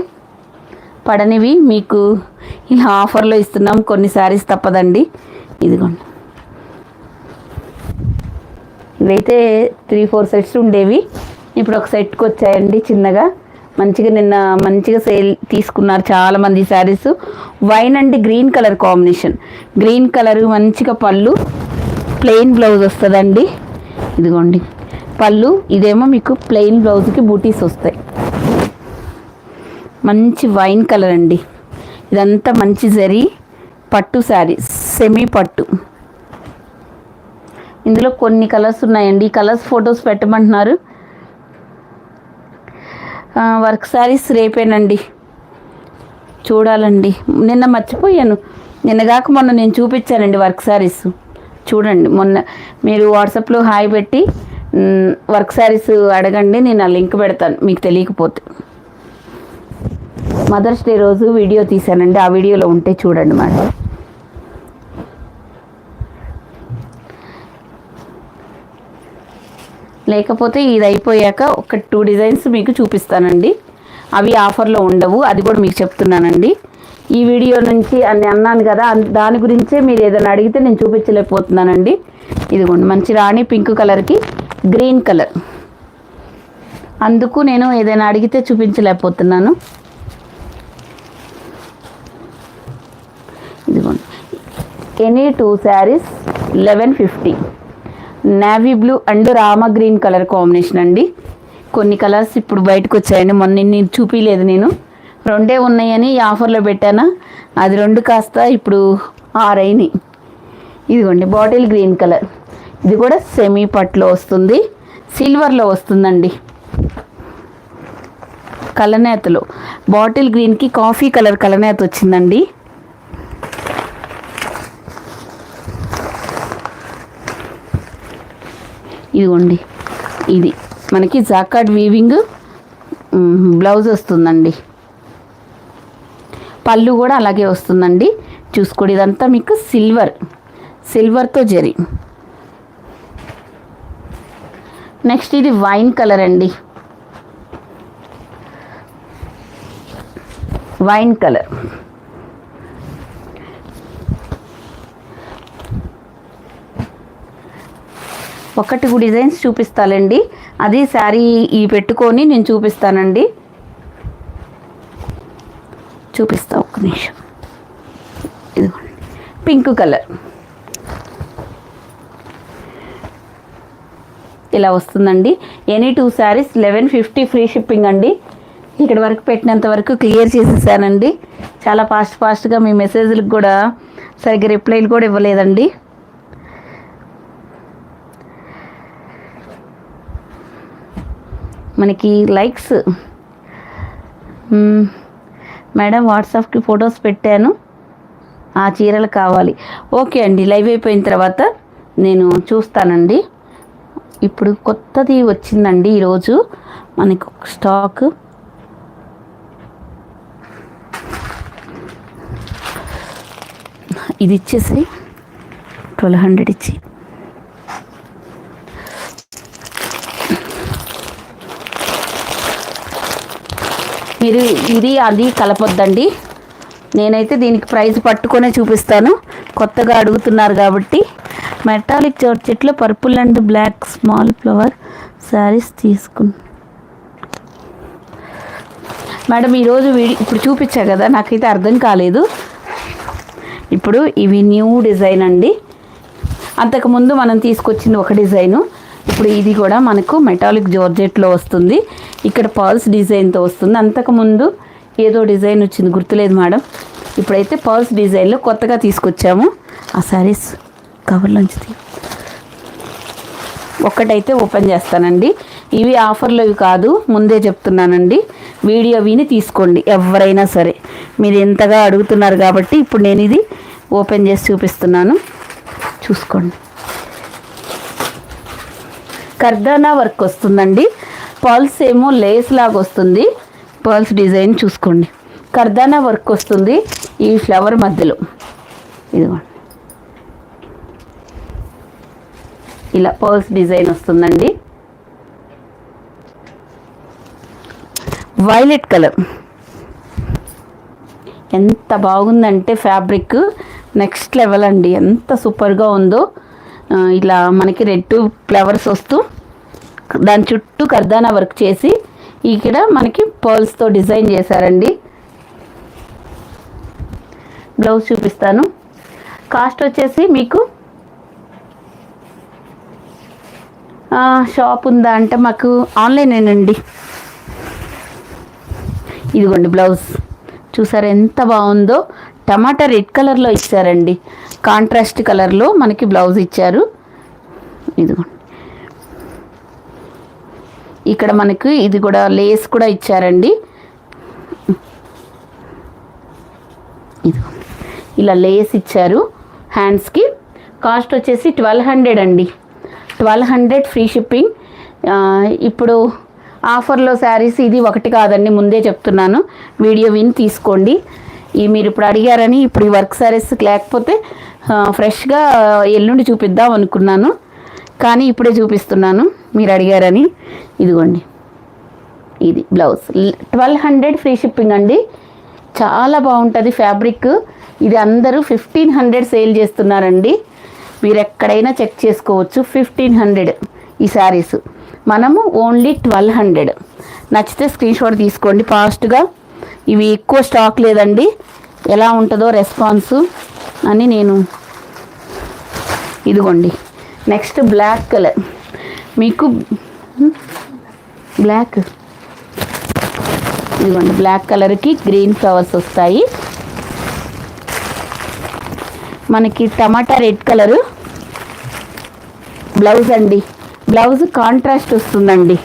పడనివి మీకు ఇలా ఆఫర్లో ఇస్తున్నాం, కొన్ని శారీస్ తప్పదండి. ఇదిగోండి, ఇవైతే 3-4 సెట్స్ ఉండేవి, ఇప్పుడు ఒక సెట్కి వచ్చాయండి చిన్నగా. నిన్న మంచిగా సేల్ తీసుకున్నారు చాలామంది saris. Wine and green colour combination, green colour మంచిగా పళ్ళు, ప్లెయిన్ బ్లౌజ్ వస్తుందండి. ఇదిగోండి పళ్ళు, ఇదేమో మీకు ప్లెయిన్ బ్లౌజ్కి బూటీస్ వస్తాయి. మంచి వైన్ కలర్ అండి. ఇదంతా మంచి జరీ పట్టు శారీ, సెమీ పట్టు. ఇందులో కొన్ని కలర్స్ ఉన్నాయండి. ఈ కలర్స్ ఫొటోస్ పెట్టమంటున్నారు. వర్క్ శారీస్ రేపేనండి, చూడాలండి. నిన్న మర్చిపోయాను, నిన్నగాక మొన్న నేను చూపించానండి వర్క్ శారీస్. చూడండి, మొన్న మీరు వాట్సాప్లో హాయ్ పెట్టి వర్క్ శారీస్ అడగండి, నేను ఆ లింక్ పెడతాను మీకు తెలియకపోతే. మదర్స్ డే రోజు వీడియో తీశానండి, ఆ వీడియోలో ఉంటే చూడండి మేడం. లేకపోతే ఇది అయిపోయాక ఒక 2 డిజైన్స్ మీకు చూపిస్తానండి, అవి ఆఫర్లో ఉండవు, అది కూడా మీకు చెప్తున్నానండి. ఈ వీడియో నుంచి అన్ని అన్నాను కదా, దాని గురించే మీరు ఏదైనా అడిగితే నేను చూపించలేకపోతున్నానండి. ఇదిగోండి మంచి రాణి పింక్ కలర్కి గ్రీన్ కలర్, అందుకు నేను ఏదైనా అడిగితే చూపించలేకపోతున్నాను. ఇదిగోండి any 2 saris 1150. Navy blue and Rama green colour combination అండి. కొన్ని కలర్స్ ఇప్పుడు బయటకు వచ్చాయండి, మొన్న నేను చూపించలేదు, నేను రెండే ఉన్నాయని ఈ ఆఫర్లో పెట్టాను, అది 2 కాస్త ఇప్పుడు 6 అయినాయి. ఇదిగోండి బాటిల్ గ్రీన్ కలర్, ఇది కూడా సెమీ పట్లో వస్తుంది, సిల్వర్లో వస్తుందండి. కలనేతలో బాటిల్ గ్రీన్కి కాఫీ కలర్ కలనేత వచ్చిందండి. ఇదిగోండి ఇది మనకి జాకార్డ్ వీవింగ్ బ్లౌజ్ వస్తుందండి. పళ్ళు కూడా అలాగే వస్తుందండి. చూసుకోండి, ఇదంతా మీకు సిల్వర్తో జరీ. నెక్స్ట్ ఇది వైన్ కలర్ అండి, వైన్ కలర్. ఒకటి డిజైన్స్ చూపిస్తానండి, అది శారీ ఈ పెట్టుకొని నేను చూపిస్తానండి. చూపిస్తా ఒక్క నిమిషం. ఇదిగోండి పింక్ కలర్ ఇలా వస్తుందండి. ఎనీ 2 శారీస్ 1150 ఫ్రీ షిప్పింగ్ అండి. ఇక్కడ వరకు పెట్టినంత వరకు క్లియర్ చేసేసానండి. చాలా ఫాస్ట్గా మీ మెసేజ్లకు కూడా సరిగ్గా రిప్లైలు కూడా ఇవ్వలేదండి. మనకి లైక్స్ మేడం వాట్సాప్కి ఫొటోస్ పెట్టాను, ఆ చీరలు కావాలి. ఓకే అండి, లైవ్ అయిపోయిన తర్వాత నేను చూస్తానండి. ఇప్పుడు కొత్తది వచ్చిందండి ఈరోజు మనకు స్టాక్. ఇది ఇచ్చేసి 1200 ఇచ్చి మీరు ఇది అది కలపొద్దండి. నేనైతే దీనికి ప్రైస్ పట్టుకొనే చూపిస్తాను, కొత్తగా అడుగుతున్నారు కాబట్టి. మెటాలిక్ జార్జెట్లో purple and black small flower sarees తీసుకుని మేడం ఈరోజు ఇప్పుడు చూపించా కదా, నాకైతే అర్థం కాలేదు. ఇప్పుడు ఇవి న్యూ డిజైన్ అండి. అంతకుముందు మనం తీసుకొచ్చింది ఒక డిజైను, ఇప్పుడు ఇది కూడా మనకు మెటాలిక్ జార్జెట్లో వస్తుంది. ఇక్కడ పర్ల్స్ డిజైన్తో వస్తుంది. అంతకుముందు ఏదో డిజైన్ వచ్చింది, గుర్తులేదు మేడం. ఇప్పుడైతే పర్ల్స్ డిజైన్లో కొత్తగా తీసుకొచ్చాము. ఆ శారీస్ కవర్లోంచి ఒక్కటైతే ఓపెన్ చేస్తానండి. ఇవి ఆఫర్లో ఇవి కాదు, ముందే చెప్తున్నానండి. వీడియో విని తీసుకోండి ఎవరైనా సరే, మీరు ఎంతగా అడుగుతున్నారు కాబట్టి ఇప్పుడు నేను ఇది ఓపెన్ చేసి చూపిస్తున్నాను, చూసుకోండి. కర్దానా వర్క్ వస్తుందండి. పర్ల్స్ ఏమో లేస్ లాగా వస్తుంది, పర్ల్స్ డిజైన్ చూసుకోండి. కర్దానా వర్క్ వస్తుంది ఈ ఫ్లవర్ మధ్యలో. ఇదిగోండి ఇలా పర్ల్స్ డిజైన్ వస్తుందండి. వైలెట్ కలర్ ఎంత బాగుందంటే ఫ్యాబ్రిక్ నెక్స్ట్ లెవెల్ అండి, ఎంత సూపర్గా ఉందో. ఇలా మనకి రెడ్ ఫ్లవర్స్ వస్తూ దాని చుట్టూ కర్దానా వర్క్ చేసి ఇక్కడ మనకి పర్ల్స్తో డిజైన్ చేశారండి. బ్లౌజ్ చూపిస్తాను. కాస్ట్ వచ్చేసి మీకు షాప్ ఉందా అంటే మాకు ఆన్లైనేనండి. ఇదిగోండి బ్లౌజ్ చూసారు ఎంత బాగుందో, టమాటా రెడ్ కలర్లో ఇచ్చారండి, కాంట్రాస్ట్ కలర్లో మనకి బ్లౌజ్ ఇచ్చారు. ఇదిగోండి ఇక్కడ మనకి ఇది కూడా లేస్ కూడా ఇచ్చారండి. ఇదిగోండి ఇలా లేస్ ఇచ్చారు హ్యాండ్స్కి. కాస్ట్ వచ్చేసి 1200 అండి, 1200 ఫ్రీ షిప్పింగ్. ఇప్పుడు ఆఫర్లో శారీస్ ఇది ఒకటి కాదండి, ముందే చెప్తున్నాను, వీడియో విని తీసుకోండి. ఈ మీరు ఇప్పుడు అడిగారని ఇప్పుడు ఈ వర్క్ శారీస్ లేకపోతే ఫ్రెష్గా ఎల్లుండి చూపిద్దాం అనుకున్నాను, కానీ ఇప్పుడే చూపిస్తున్నాను మీరు అడిగారని. ఇదిగోండి ఇది బ్లౌజ్ 1200 ఫ్రీ షిప్పింగ్ అండి. చాలా బాగుంటుంది ఫ్యాబ్రిక్. ఇది అందరూ 1500 సేల్ చేస్తున్నారండి, మీరు ఎక్కడైనా చెక్ చేసుకోవచ్చు. 1500 ఈ శారీస్, మనము ఓన్లీ 1200. నచ్చితే స్క్రీన్ షాట్ తీసుకోండి ఫాస్ట్గా. ఇవి ఎక్కువ స్టాక్ లేదండి, ఎలా ఉంటుందో రెస్పాన్స్ అని నేను. ఇదిగోండి నెక్స్ట్ బ్లాక్ కలర్, మీకు బ్లాక్, ఇదిగోండి బ్లాక్ కలర్కి గ్రీన్ ఫ్లవర్స్ వస్తాయి. మనకి టమాటా రెడ్ కలరు బ్లౌజ్ అండి. బ్లౌజ్ కాంట్రాస్ట్ వస్తుందండి,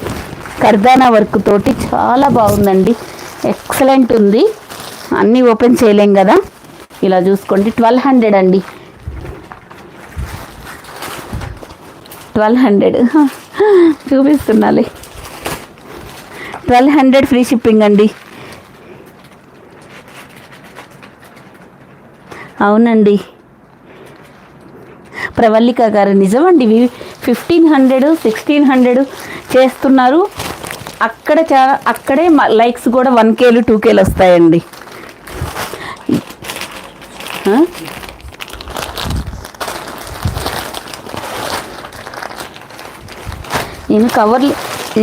కర్దానా వర్క్ తోటి చాలా బాగుందండి, ఎక్సలెంట్ ఉంది. అన్నీ ఓపెన్ చేయలేం కదా, ఇలా చూసుకోండి. 1200 అండి, 1200 చూపిస్తున్నాలి. 1200 ఫ్రీ షిప్పింగ్ అండి. అవునండి ప్రవల్లిక గారు, నిజమండి. 1500 1600 చేస్తున్నారు. అక్కడే లైక్స్ కూడా 1Kలు 2Kలు వస్తాయండి. నేను కవర్లు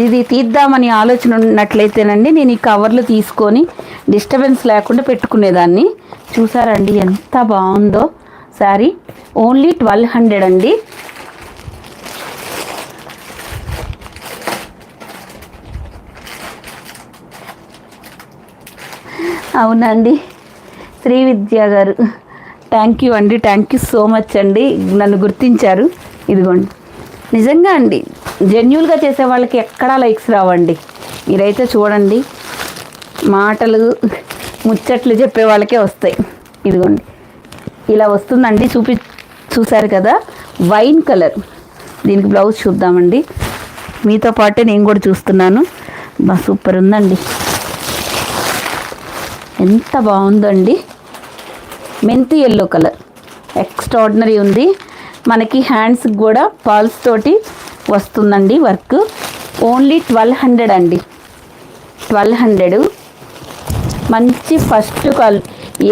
ఇది తీద్దామని ఆలోచన ఉన్నట్లయితేనండి, నేను ఈ కవర్లు తీసుకొని డిస్టర్బెన్స్ లేకుండా పెట్టుకునేదాన్ని. చూసారండి ఎంత బాగుందో శారీ. ఓన్లీ 1200 అండి. అవునండి శ్రీ విద్య గారు, థ్యాంక్ యూ అండి, థ్యాంక్ యూ సో మచ్ అండి, నన్ను గుర్తించారు. ఇదిగోండి, నిజంగా అండి జెన్యూన్గా చేసే వాళ్ళకి ఎక్కడా లైక్స్ రావండి. మీరైతే చూడండి, మాటలు ముచ్చట్లు చెప్పే వాళ్ళకే వస్తాయి. ఇదిగోండి ఇలా వస్తుందండి. చూసారు కదా, వైన్ కలర్. దీనికి బ్లౌజ్ చూద్దామండి, మీతో పాటే నేను కూడా చూస్తున్నాను. సూపర్ ఉందండి, ఎంత బాగుందండి. మెంతి ఎల్లో కలర్ ఎక్స్ట్రాడినరీ ఉంది. మనకి హ్యాండ్స్కి కూడా పాల్స్ తోటి వస్తుందండి వర్క్. ఓన్లీ 1200 అండి, 1200. మంచి ఫస్ట్ కాల్.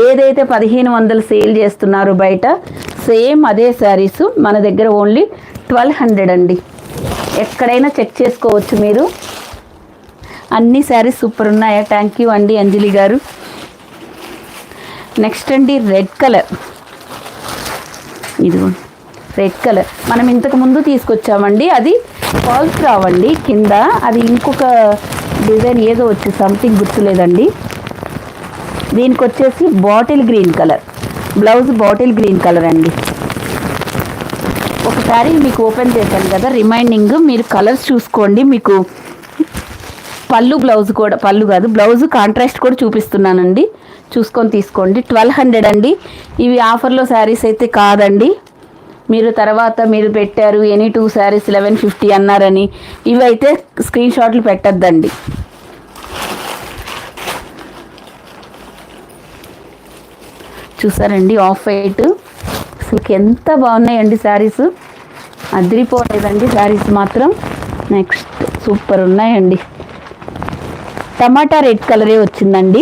ఏదైతే 1500 సేల్ చేస్తున్నారో బయట, సేమ్ అదే శారీస్ మన దగ్గర ఓన్లీ 1200 అండి. ఎక్కడైనా చెక్ చేసుకోవచ్చు మీరు. అన్ని శారీస్ సూపర్ ఉన్నాయా? థ్యాంక్ యూ అండి అంజలి గారు. నెక్స్ట్ అండి రెడ్ కలర్. ఇదిగోండి రెడ్ కలర్ మనం ఇంతకు ముందు తీసుకొచ్చామండి. అది ఫాల్స్ రావండి కింద, అది ఇంకొక డిజైన్ ఏదో వచ్చి సంథింగ్ గుర్తులేదండి. దీనికి వచ్చేసి bottle green colour blouse, bottle green colour అండి. ఒకసారి మీకు ఓపెన్ చేశాను కదా రిమైండింగ్, మీరు కలర్స్ చూసుకోండి. మీకు పళ్ళు బ్లౌజ్ కూడా, పళ్ళు కాదు బ్లౌజ్ కాంట్రాస్ట్ కూడా చూపిస్తున్నానండి, చూసుకొని తీసుకోండి. 1200 అండి. ఇవి ఆఫర్లో శారీస్ అయితే కాదండి. మీరు తర్వాత మీరు పెట్టారు ఎనీ 2 శారీస్ 1150 అన్నారని, ఇవైతే స్క్రీన్ షాట్లు పెట్టద్దండి. చూసారండి ఆఫ్ వైట్, అసలు ఎంత బాగున్నాయండి శారీస్, అదిరిపోలేదండి శారీస్ మాత్రం. నెక్స్ట్ సూపర్ ఉన్నాయండి. టమాటా రెడ్ కలరే వచ్చిందండి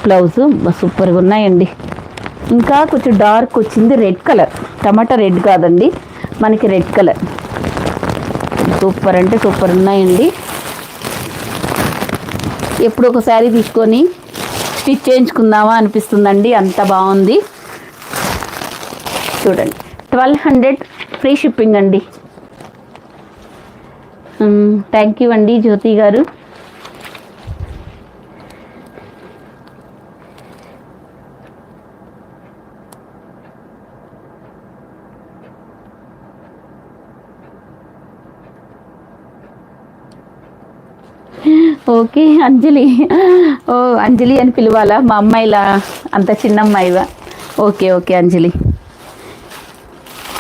బ్లౌజు, సూపర్గా ఉన్నాయండి. ఇంకా కొంచెం డార్క్ వచ్చింది రెడ్ కలర్, టమాటా రెడ్ కాదండి మనకి రెడ్ కలర్. సూపర్ అంటే సూపర్ ఉన్నాయండి. ఎప్పుడు ఒక శారీ తీసుకొని స్టిచ్ చేయించుకుందామా అనిపిస్తుందండి, అంత బాగుంది. చూడండి 1200 ఫ్రీ షిప్పింగ్ అండి. థ్యాంక్ యూ అండి జ్యోతి గారు. ఓకే అంజలి, ఓ అంజలి అని పిలవాలా? మా అమ్మాయిలా, అంత చిన్న అమ్మాయివా? ఓకే ఓకే అంజలి.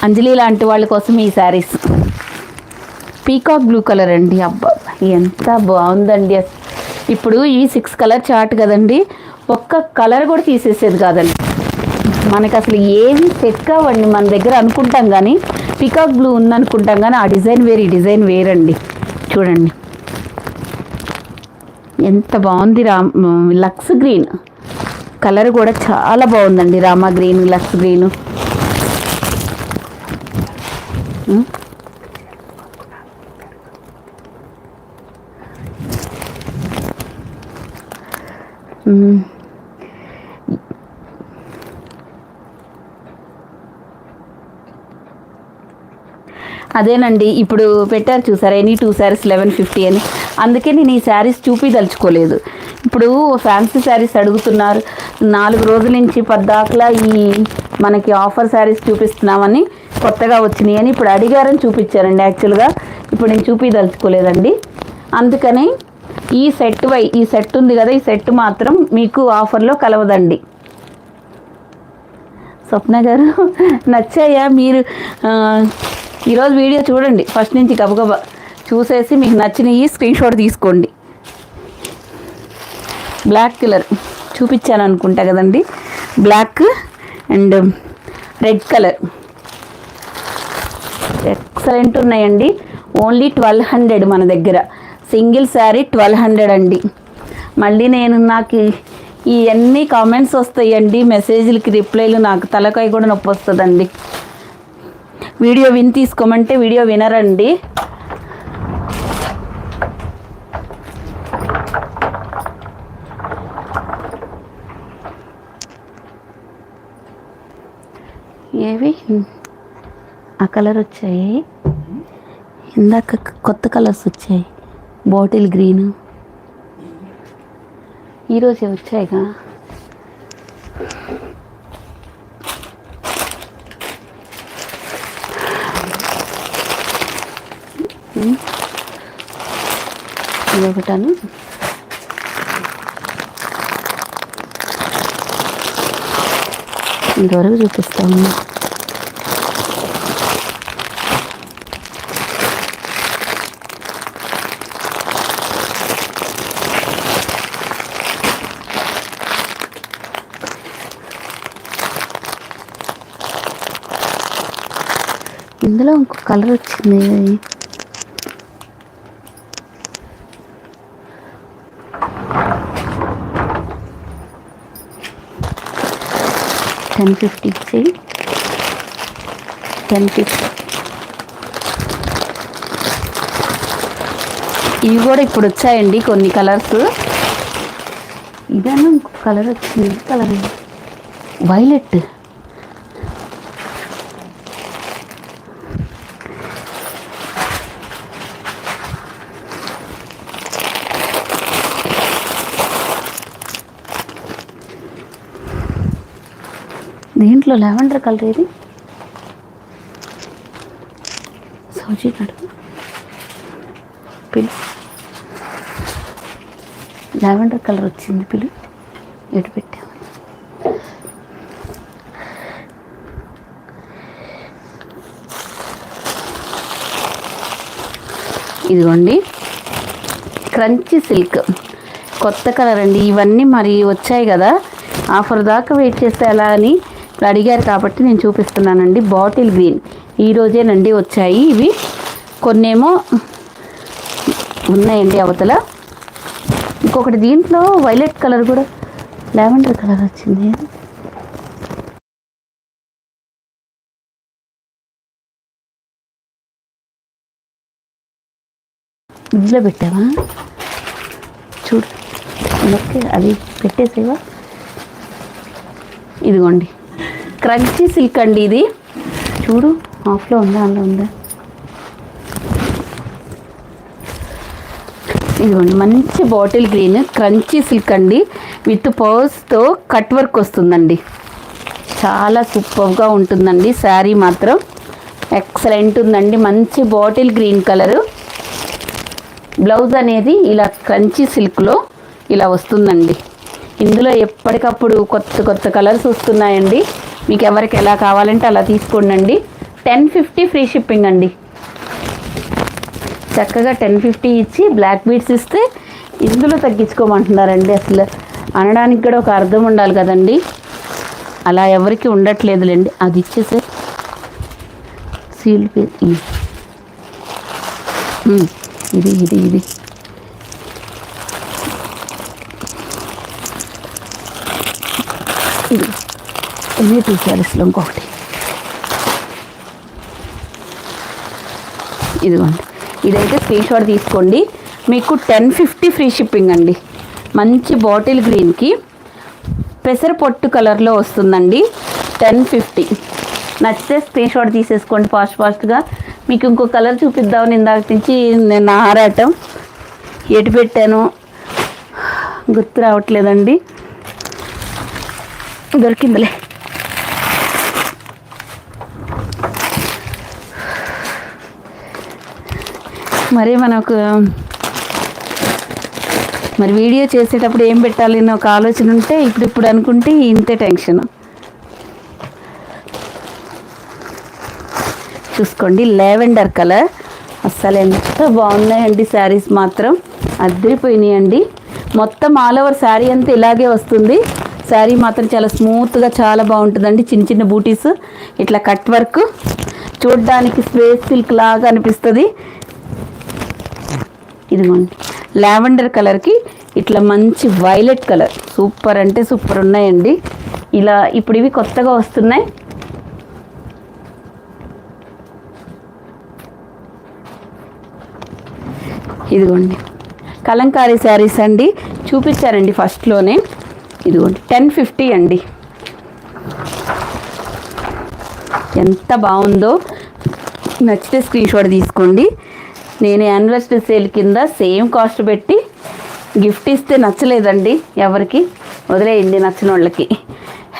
అంజలి లాంటి వాళ్ళ కోసం ఈ శారీస్. పీకాక్ బ్లూ కలర్ అండి, అబ్బా ఎంత బాగుందండి. ఇప్పుడు ఈ 6 కలర్ చార్ట్ కదండి, ఒక్క కలర్ కూడా తీసేసేది కాదండి. మనకు అసలు ఏమి సెట్ కావండి మన దగ్గర అనుకుంటాం కానీ, పీకాక్ బ్లూ ఉందనుకుంటాం కానీ ఆ డిజైన్ వేరు, ఈ డిజైన్ వేరండి. చూడండి ఎంత బాగుంది. లక్స్ గ్రీన్ కలర్ కూడా చాలా బాగుందండి. Rama green, lux green. అదేనండి, ఇప్పుడు పెట్టారు చూసారా, ఎనీ 2 శారీస్ 1150 అని. అందుకే నేను ఈ శారీస్ చూపించదలుచుకోలేదు. ఇప్పుడు ఫ్యాన్సీ శారీస్ అడుగుతున్నారు, 4 రోజుల నుంచి పద్దాకలా ఈ మనకి ఆఫర్ శారీస్ చూపిస్తున్నామని, కొత్తగా వచ్చినాయి అని ఇప్పుడు అడిగారని చూపించారండి. యాక్చువల్గా ఇప్పుడు నేను చూపించదలుచుకోలేదండి. అందుకని ఈ సెట్ ఉంది కదా, ఈ సెట్ మాత్రం మీకు ఆఫర్లో కలవదండి. స్వప్న గారు నచ్చాయా? మీరు ఈరోజు వీడియో చూడండి, ఫస్ట్ నుంచి గబగబా చూసేసి మీకు నచ్చినవి స్క్రీన్ షాట్ తీసుకోండి. బ్లాక్ కలర్ చూపించాను అనుకుంటా కదండి, black and red colour excellent ఉన్నాయండి. ఓన్లీ 1200 మన దగ్గర, సింగిల్ శారీ 1200 అండి. మళ్ళీ నాకు ఇవన్నీ కామెంట్స్ వస్తాయండి, మెసేజ్లకి రిప్లైలు, నాకు తలకాయ కూడా నొప్పి వస్తుందండి. వీడియో తీసుకోమంటే వీడియో వినరండి. ఏవి ఆ కలర్ వచ్చాయి, ఇందాక కొత్త కలర్స్ వచ్చాయి, బాటిల్ గ్రీన్ ఈరోజే వచ్చాయిగా. ఇదొకటాను, ఇంతవరకు చూపిస్తాము. ఇందులో ఇంకో కలర్ వచ్చింది, 1050 ఇచ్చి 1050. ఇవి కూడా ఇప్పుడు వచ్చాయండి కొన్ని కలర్స్. ఇదేనా ఇంకో కలర్ వచ్చింది, కలర్ వైలెట్. దీంట్లో లావెండర్ కలర్ ఏది, సౌజీ నడు పిలు, లావెండర్ కలర్ వచ్చింది పిలు, ఎటు పెట్టాము. ఇదిగోండి క్రంచీ సిల్క్ కొత్త కలర్ అండి. ఇవన్నీ మరి వచ్చాయి కదా, ఆఫర్ దాకా వెయిట్ చేస్తే ఎలా అని ఇప్పుడు అడిగారు కాబట్టి నేను చూపిస్తున్నానండి. బాటిల్ గ్రీన్ ఈరోజేనండి వచ్చాయి ఇవి, కొన్నేమో ఉన్నాయండి అవతల. ఇంకొకటి దీంట్లో వైలెట్ కలర్ కూడా, లావెండర్ కలర్ వచ్చింది. ఇందులో పెట్టావా చూడు, అది పెట్టేసేవా. ఇదిగోండి క్రంచీ సిల్క్ అండి, ఇది చూడు ఆఫ్లో ఉందా అందులో ఉందా. ఇదిగోండి మంచి బాటిల్ గ్రీన్ క్రంచీ సిల్క్ అండి, విత్ పర్స్తో కట్ వర్క్ వస్తుందండి. చాలా సూపర్గా ఉంటుందండి శారీ మాత్రం, ఎక్సలెంట్ ఉందండి. మంచి బాటిల్ గ్రీన్ కలరు. బ్లౌజ్ అనేది ఇలా క్రంచీ సిల్క్లో ఇలా వస్తుందండి. ఇందులో ఎప్పటికప్పుడు కొత్త కొత్త కలర్స్ వస్తున్నాయండి. మీకు ఎవరికి ఎలా కావాలంటే అలా తీసుకోండి. 1050 ఫ్రీ షిప్పింగ్ అండి. చక్కగా 1050 ఇచ్చి బ్లాక్ బీడ్స్ ఇస్తే ఇందులో తగ్గించుకోమంటున్నారండి. అసలు అనడానికి కూడా ఒక అర్థం ఉండాలి కదండి, అలా ఎవరికి ఉండట్లేదులేండి. అది ఇచ్చేసే సీల్ ఇది ఇది ఇది ఇది ఎన్ని 2 శారీస్లో ఇంకొకటి. ఇదిగోండి, ఇదైతే స్క్రీన్ షాట్ తీసుకోండి. మీకు 1050 ఫ్రీ షిప్పింగ్ అండి. మంచి బాటిల్ గ్రీన్కి పెసర పొట్టు కలర్లో వస్తుందండి. 1050 నచ్చితే స్క్రీన్ షాట్ తీసేసుకోండి ఫాస్ట్గా. మీకు ఇంకో కలర్ చూపిద్దామని ఇందాక నుంచి నేను ఆరాటం ఎటు పెట్టాను గుర్తు రావట్లేదండి. దొరికిందిలే. మరి మరి వీడియో చేసేటప్పుడు ఏం పెట్టాలి అని ఒక ఆలోచన ఉంటే ఇప్పుడు అనుకుంటే ఇంతే టెన్షన్. చూసుకోండి, లావెండర్ కలర్ అస్సలు ఎంత బాగున్నాయండి. శారీస్ మాత్రం అదిరిపోయినాయండి. మొత్తం ఆల్ ఓవర్ శారీ అంతా ఇలాగే వస్తుంది. శారీ మాత్రం చాలా స్మూత్గా చాలా బాగుంటుందండి. చిన్న చిన్న బూటీస్, ఇట్లా కట్ వర్క్, చూడడానికి స్పేస్ సిల్క్ లాగా అనిపిస్తుంది. ఇదిగోండి, లావెండర్ కలర్కి ఇట్లా మంచి వైలెట్ కలర్, సూపర్ అంటే సూపర్ ఉన్నాయండి. ఇలా ఇప్పుడు ఇవి కొత్తగా వస్తున్నాయి. ఇదిగోండి కలంకారీ శారీస్ అండి, చూపించారండి ఫస్ట్లోనే. ఇదిగోండి 1050 అండి. ఎంత బాగుందో, నచ్చితే స్క్రీన్ షాట్ తీసుకోండి. నేను యానివర్సరీ సేల్ కింద సేమ్ కాస్ట్ పెట్టి గిఫ్ట్ ఇస్తే నచ్చలేదండి ఎవరికి, వదిలేయండి. నచ్చిన వాళ్ళకి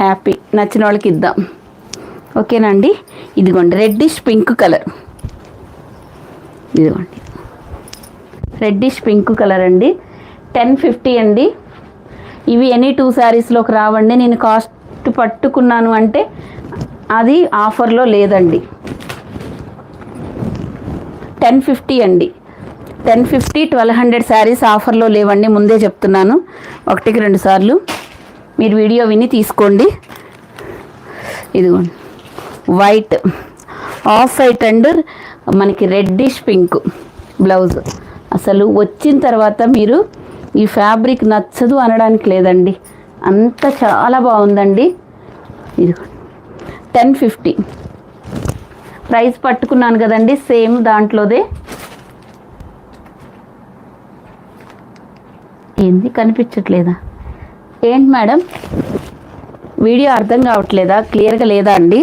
హ్యాపీ, నచ్చిన వాళ్ళకి ఇద్దాం. ఓకేనండి. ఇదిగోండి రెడ్డిష్ పింక్ కలర్, ఇదిగోండి రెడ్డిష్ పింక్ కలర్ అండి. 1050 అండి. ఇవి ఎనీ 2 శారీస్లోకి రావండి. నేను కాస్ట్ పట్టుకున్నాను అంటే అది ఆఫర్లో లేదండి. 1050 అండి. 1050 1200 శారీస్ ఆఫర్లో లేవండి, ముందే చెప్తున్నాను. 1-2 సార్లు మీరు వీడియో విని తీసుకోండి. ఇదిగోండి వైట్, ఆఫ్ వైట్ అండ్ మనకి రెడ్డిష్ పింక్ బ్లౌజ్. అసలు వచ్చిన తర్వాత మీరు ఈ ఫ్యాబ్రిక్ నచ్చదు అనడానికి లేదండి, అంత చాలా బాగుందండి. ఇది 1050 ప్రైస్ పట్టుకున్నాను కదండి, సేమ్ దాంట్లోదే. ఏంది కనిపించట్లేదా? ఏంటి మేడం, వీడియో అర్థం కావట్లేదా? క్లియర్గా లేదా అండి?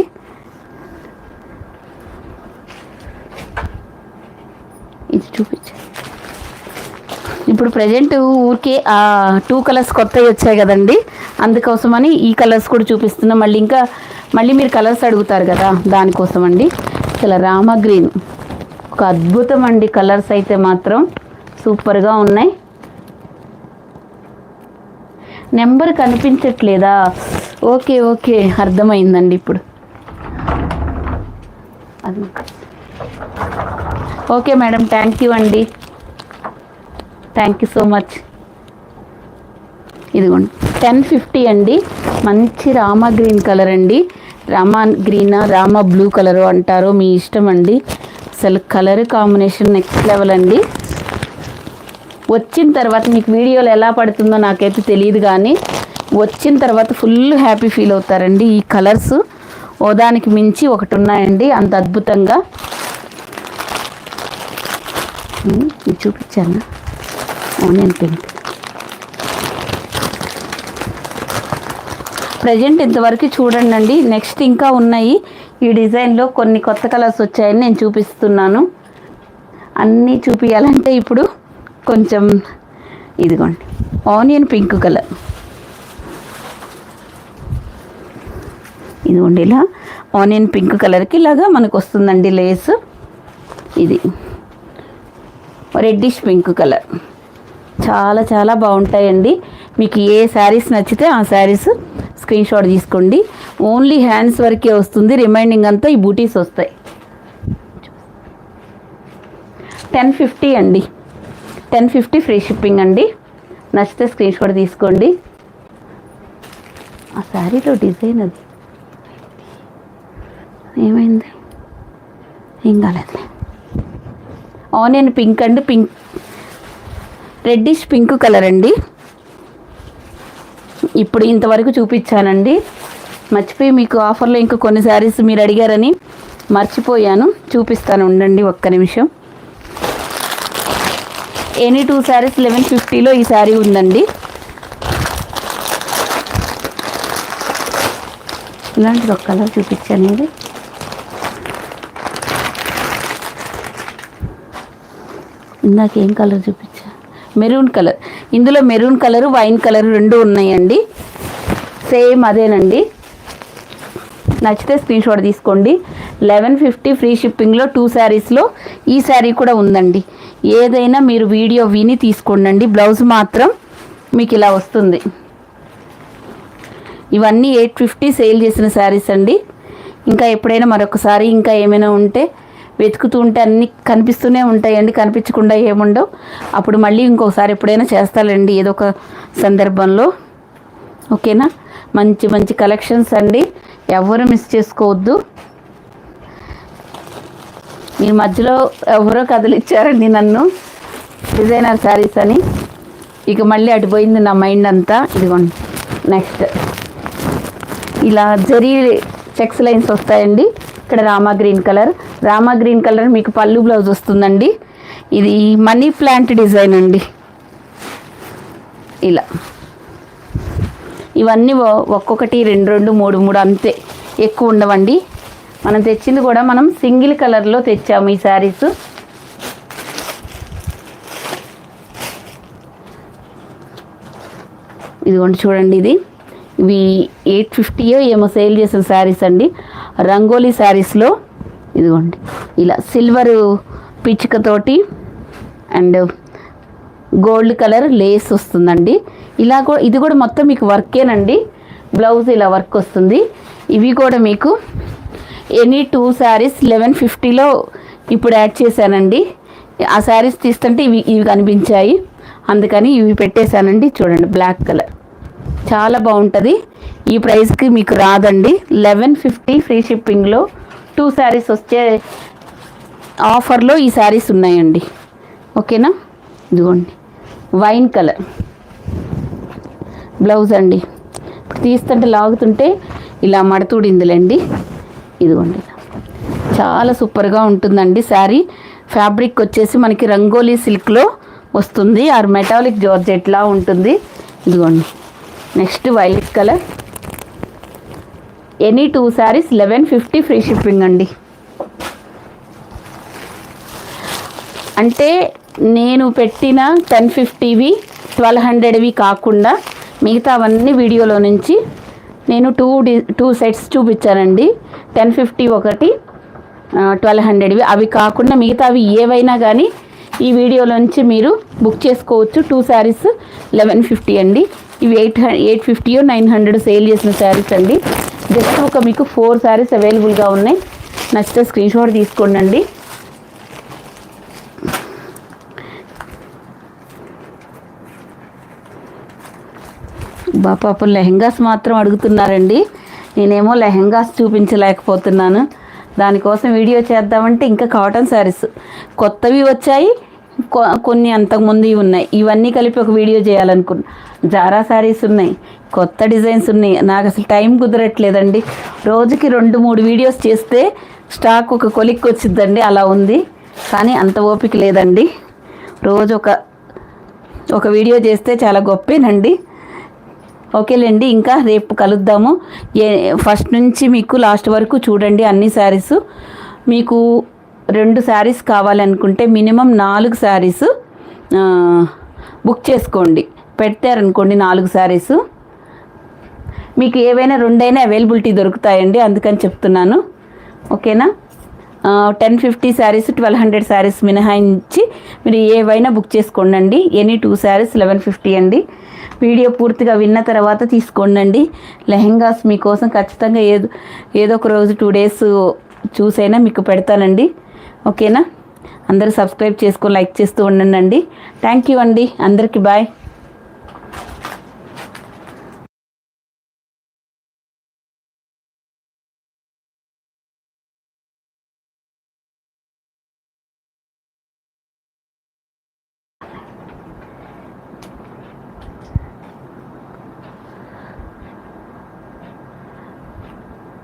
ఇది చూపించు. ఇప్పుడు ప్రజెంట్ ఊరికే 2 కలర్స్ కొత్తవి వచ్చాయి కదండి, అందుకోసమని ఈ కలర్స్ కూడా చూపిస్తున్నాం. మళ్ళీ మీరు కలర్స్ అడుగుతారు కదా, దానికోసం అండి. అసలు రామా గ్రీన్ ఒక అద్భుతం అండి. కలర్స్ అయితే మాత్రం సూపర్గా ఉన్నాయి. నెంబర్ కనిపించట్లేదా? ఓకే ఓకే, అర్థమైందండి ఇప్పుడు. అది ఓకే మేడం, థ్యాంక్ యూ అండి, థ్యాంక్ యూ సో మచ్. ఇదిగోండి 1050 అండి. మంచి రామా గ్రీన్ కలర్ అండి. రామా గ్రీనా రామా బ్లూ కలరు అంటారు, మీ ఇష్టం అండి. అసలు కలర్ కాంబినేషన్ నెక్స్ట్ లెవెల్ అండి. వచ్చిన తర్వాత మీకు వీడియోలో ఎలా పడుతుందో నాకైతే తెలియదు, కానీ వచ్చిన తర్వాత ఫుల్ హ్యాపీ ఫీల్ అవుతారండి. ఈ కలర్స్ ఓదానికి మించి ఒకటి ఉన్నాయండి, అంత అద్భుతంగా. ఇది చూపించాను, ఆనియన్ పింక్. ప్రజెంట్ ఇంతవరకు చూడండి అండి, నెక్స్ట్ ఇంకా ఉన్నాయి. ఈ డిజైన్లో కొన్ని కొత్త కలర్స్ వచ్చాయని నేను చూపిస్తున్నాను. అన్నీ చూపించాలంటే ఇప్పుడు కొంచెం. ఇదిగోండి ఆనియన్ పింక్ కలర్, ఇదిగోండి ఇలా ఆనియన్ పింక్ కలర్కి ఇలాగా మనకు వస్తుందండి లేస్. ఇది రెడ్డిష్ పింక్ కలర్, చాలా చాలా బాగుంటాయండి. మీకు ఏ శారీస్ నచ్చితే ఆ శారీస్ స్క్రీన్ షాట్ తీసుకోండి. ఓన్లీ హ్యాండ్స్ వరకే వస్తుంది, రిమైనింగ్ అంతా ఈ బూటీస్ వస్తాయి. 1050 అండి. 1050 ఫ్రీ షిప్పింగ్ అండి. నచ్చితే స్క్రీన్ షాట్ తీసుకోండి. ఆ శారీలో డిజైన్ అది ఏమైంది? ఏం కాలేదు. Onion pink and pink reddish pink colour అండి. ఇప్పుడు ఇంతవరకు చూపించానండి, మర్చిపోయి మీకు ఆఫర్లో ఇంకా కొన్ని శారీస్ మీరు అడిగారని మర్చిపోయాను, చూపిస్తాను ఉండండి ఒక్క నిమిషం. ఎనీ 2 శారీస్ 1150లో ఈ శారీ ఉందండి. ఇలాంటిది ఒక కలర్ చూపించాను. ఇది ఇందాక ఏం కలర్ చూపించా, మెరూన్ కలర్. ఇందులో మెరూన్ కలరు వైన్ కలర్ రెండు ఉన్నాయండి, సేమ్ అదేనండి. నచ్చితే స్క్రీన్ షాట్ తీసుకోండి. 1150 ఫ్రీ షిప్పింగ్లో 2 శారీస్లో ఈ శారీ కూడా ఉందండి. ఏదైనా మీరు వీడియో విని తీసుకోండి. బ్లౌజ్ మాత్రం మీకు ఇలా వస్తుంది. ఇవన్నీ 850 సేల్ చేసిన శారీస్ అండి. ఇంకా ఎప్పుడైనా మరొకసారి ఇంకా ఏమైనా ఉంటే వెతుకుతూ ఉంటే అన్నీ కనిపిస్తూనే ఉంటాయండి, కనిపించకుండా ఏముండవు. అప్పుడు మళ్ళీ ఇంకొకసారి ఎప్పుడైనా చేస్తానండి ఏదో ఒక సందర్భంలో. ఓకేనా? మంచి మంచి కలెక్షన్స్ అండి, ఎవరు మిస్ చేసుకోవద్దు. మీ మధ్యలో ఎవరో కదిలిచ్చారండి నన్ను, డిజైనర్ శారీస్ అని. ఇక మళ్ళీ అటు పోయింది నా మైండ్ అంతా. ఇదిగోండి, నెక్స్ట్ ఇలా జరీ చెక్స్ లైన్స్ వస్తాయండి. ఇక్కడ రామా గ్రీన్ కలర్ మీకు పళ్ళు బ్లౌజ్ వస్తుందండి. ఇది మనీ ప్లాంట్ డిజైన్ అండి. ఇలా ఇవన్నీ ఒక్కొక్కటి 2 2 3 3 అంతే, ఎక్కువ ఉండవండి. మనం తెచ్చింది కూడా మనం సింగిల్ కలర్లో తెచ్చాము ఈ శారీస్. ఇదిగోండి చూడండి, ఇవి 850 ఏమో సేల్ చేసిన శారీస్ అండి. రంగోలీ శారీస్లో ఇదిగోండి ఇలా సిల్వర్ పిచ్చుకతోటి అండ్ గోల్డ్ కలర్ లేస్ వస్తుందండి. ఇది కూడా మొత్తం మీకు వర్కేనండి. బ్లౌజ్ ఇలా వర్క్ వస్తుంది. ఇవి కూడా మీకు ఎనీ 2 శారీస్ 1150లో ఇప్పుడు యాడ్ చేశానండి. ఆ శారీస్ తీస్తుంటే ఇవి కనిపించాయి, అందుకని ఇవి పెట్టేశానండి. చూడండి, బ్లాక్ కలర్ చాలా బాగుంటుంది. ఈ ప్రైస్కి మీకు రాదండి. 1150 ఫ్రీ షిప్పింగ్లో 2 శారీస్ వచ్చే ఆఫర్లో ఈ శారీస్ ఉన్నాయండి. ఓకేనా? ఇదిగోండి వైన్ కలర్ బ్లౌజ్ అండి. ఇప్పుడు తీస్తుంటే లాగుతుంటే ఇలా మడతూడిందిలేండి. ఇదిగోండి, చాలా సూపర్గా ఉంటుందండి శారీ. ఫ్యాబ్రిక్ వచ్చేసి మనకి రంగోలీ సిల్క్లో వస్తుంది, ఆర్ మెటాలిక్ జార్జెట్లా ఉంటుంది. ఇదిగోండి, next violet colour. Any 2 saris 1150 free shipping అండి. అంటే నేను పెట్టిన 1050వి 1200వి కాకుండా మిగతా అవన్నీ వీడియోలో నుంచి నేను 2 సెట్స్ చూపించానండి. 1050 ఒకటి, 1200వి. అవి కాకుండా మిగతావి ఏవైనా కానీ ఈ వీడియోలో నుంచి మీరు బుక్ చేసుకోవచ్చు. 2 శారీస్ 1150 అండి. ఇవి 850 900 సేల్ చేసిన శారీస్ అండి. జస్ట్ ఒక మీకు 4 శారీస్ అవైలబుల్గా ఉన్నాయి. నచ్చితే స్క్రీన్ షాట్ తీసుకోండి. పాపం లెహెంగాస్ మాత్రం అడుగుతున్నారండి. నేనేమో లెహెంగాస్ చూపించలేకపోతున్నాను. దానికోసం వీడియో చేద్దామంటే ఇంకా కాటన్ శారీస్ కొత్తవి వచ్చాయి, కొన్ని అంతకుముందు ఉన్నాయి. ఇవన్నీ కలిపి ఒక వీడియో చేయాలనుకున్నా. జారా శారీస్ ఉన్నాయి, కొత్త డిజైన్స్ ఉన్నాయి. నాకు అసలు టైం కుదరట్లేదండి. రోజుకి 2 3 వీడియోస్ చేస్తే స్టాక్ ఒక కొలిక్కి వచ్చిందండి, అలా ఉంది. కానీ అంత ఓపిక లేదండి. రోజు ఒక వీడియో చేస్తే చాలా గొప్పేనండి. ఓకేలేండి, ఇంకా రేపు కలుద్దాము. ఫస్ట్ నుంచి మీకు లాస్ట్ వరకు చూడండి అన్ని శారీస్. మీకు 2 శారీస్ కావాలనుకుంటే మినిమం 4 శారీస్ బుక్ చేసుకోండి. పెట్టారనుకోండి 4 శారీస్, మీకు ఏవైనా 2 అయినా అవైలబిలిటీ దొరుకుతాయండి, అందుకని చెప్తున్నాను. ఓకేనా? 1050 శారీస్ 1200 శారీస్ మినహాయించి మీరు ఏవైనా బుక్ చేసుకోండి. ఎనీ 2 శారీస్ 1150 అండి. వీడియో పూర్తిగా విన్న తర్వాత తీసుకోండి. లెహెంగాస్ మీకోసం ఖచ్చితంగా ఏదో ఒక రోజు 2 డేస్ చూసైనా మీకు పెడతానండి. ఓకేనా? అందరూ సబ్స్క్రైబ్ చేసుకొని లైక్ చేస్తూ ఉండండి. థ్యాంక్ యూ అండి. అందరికీ బాయ్.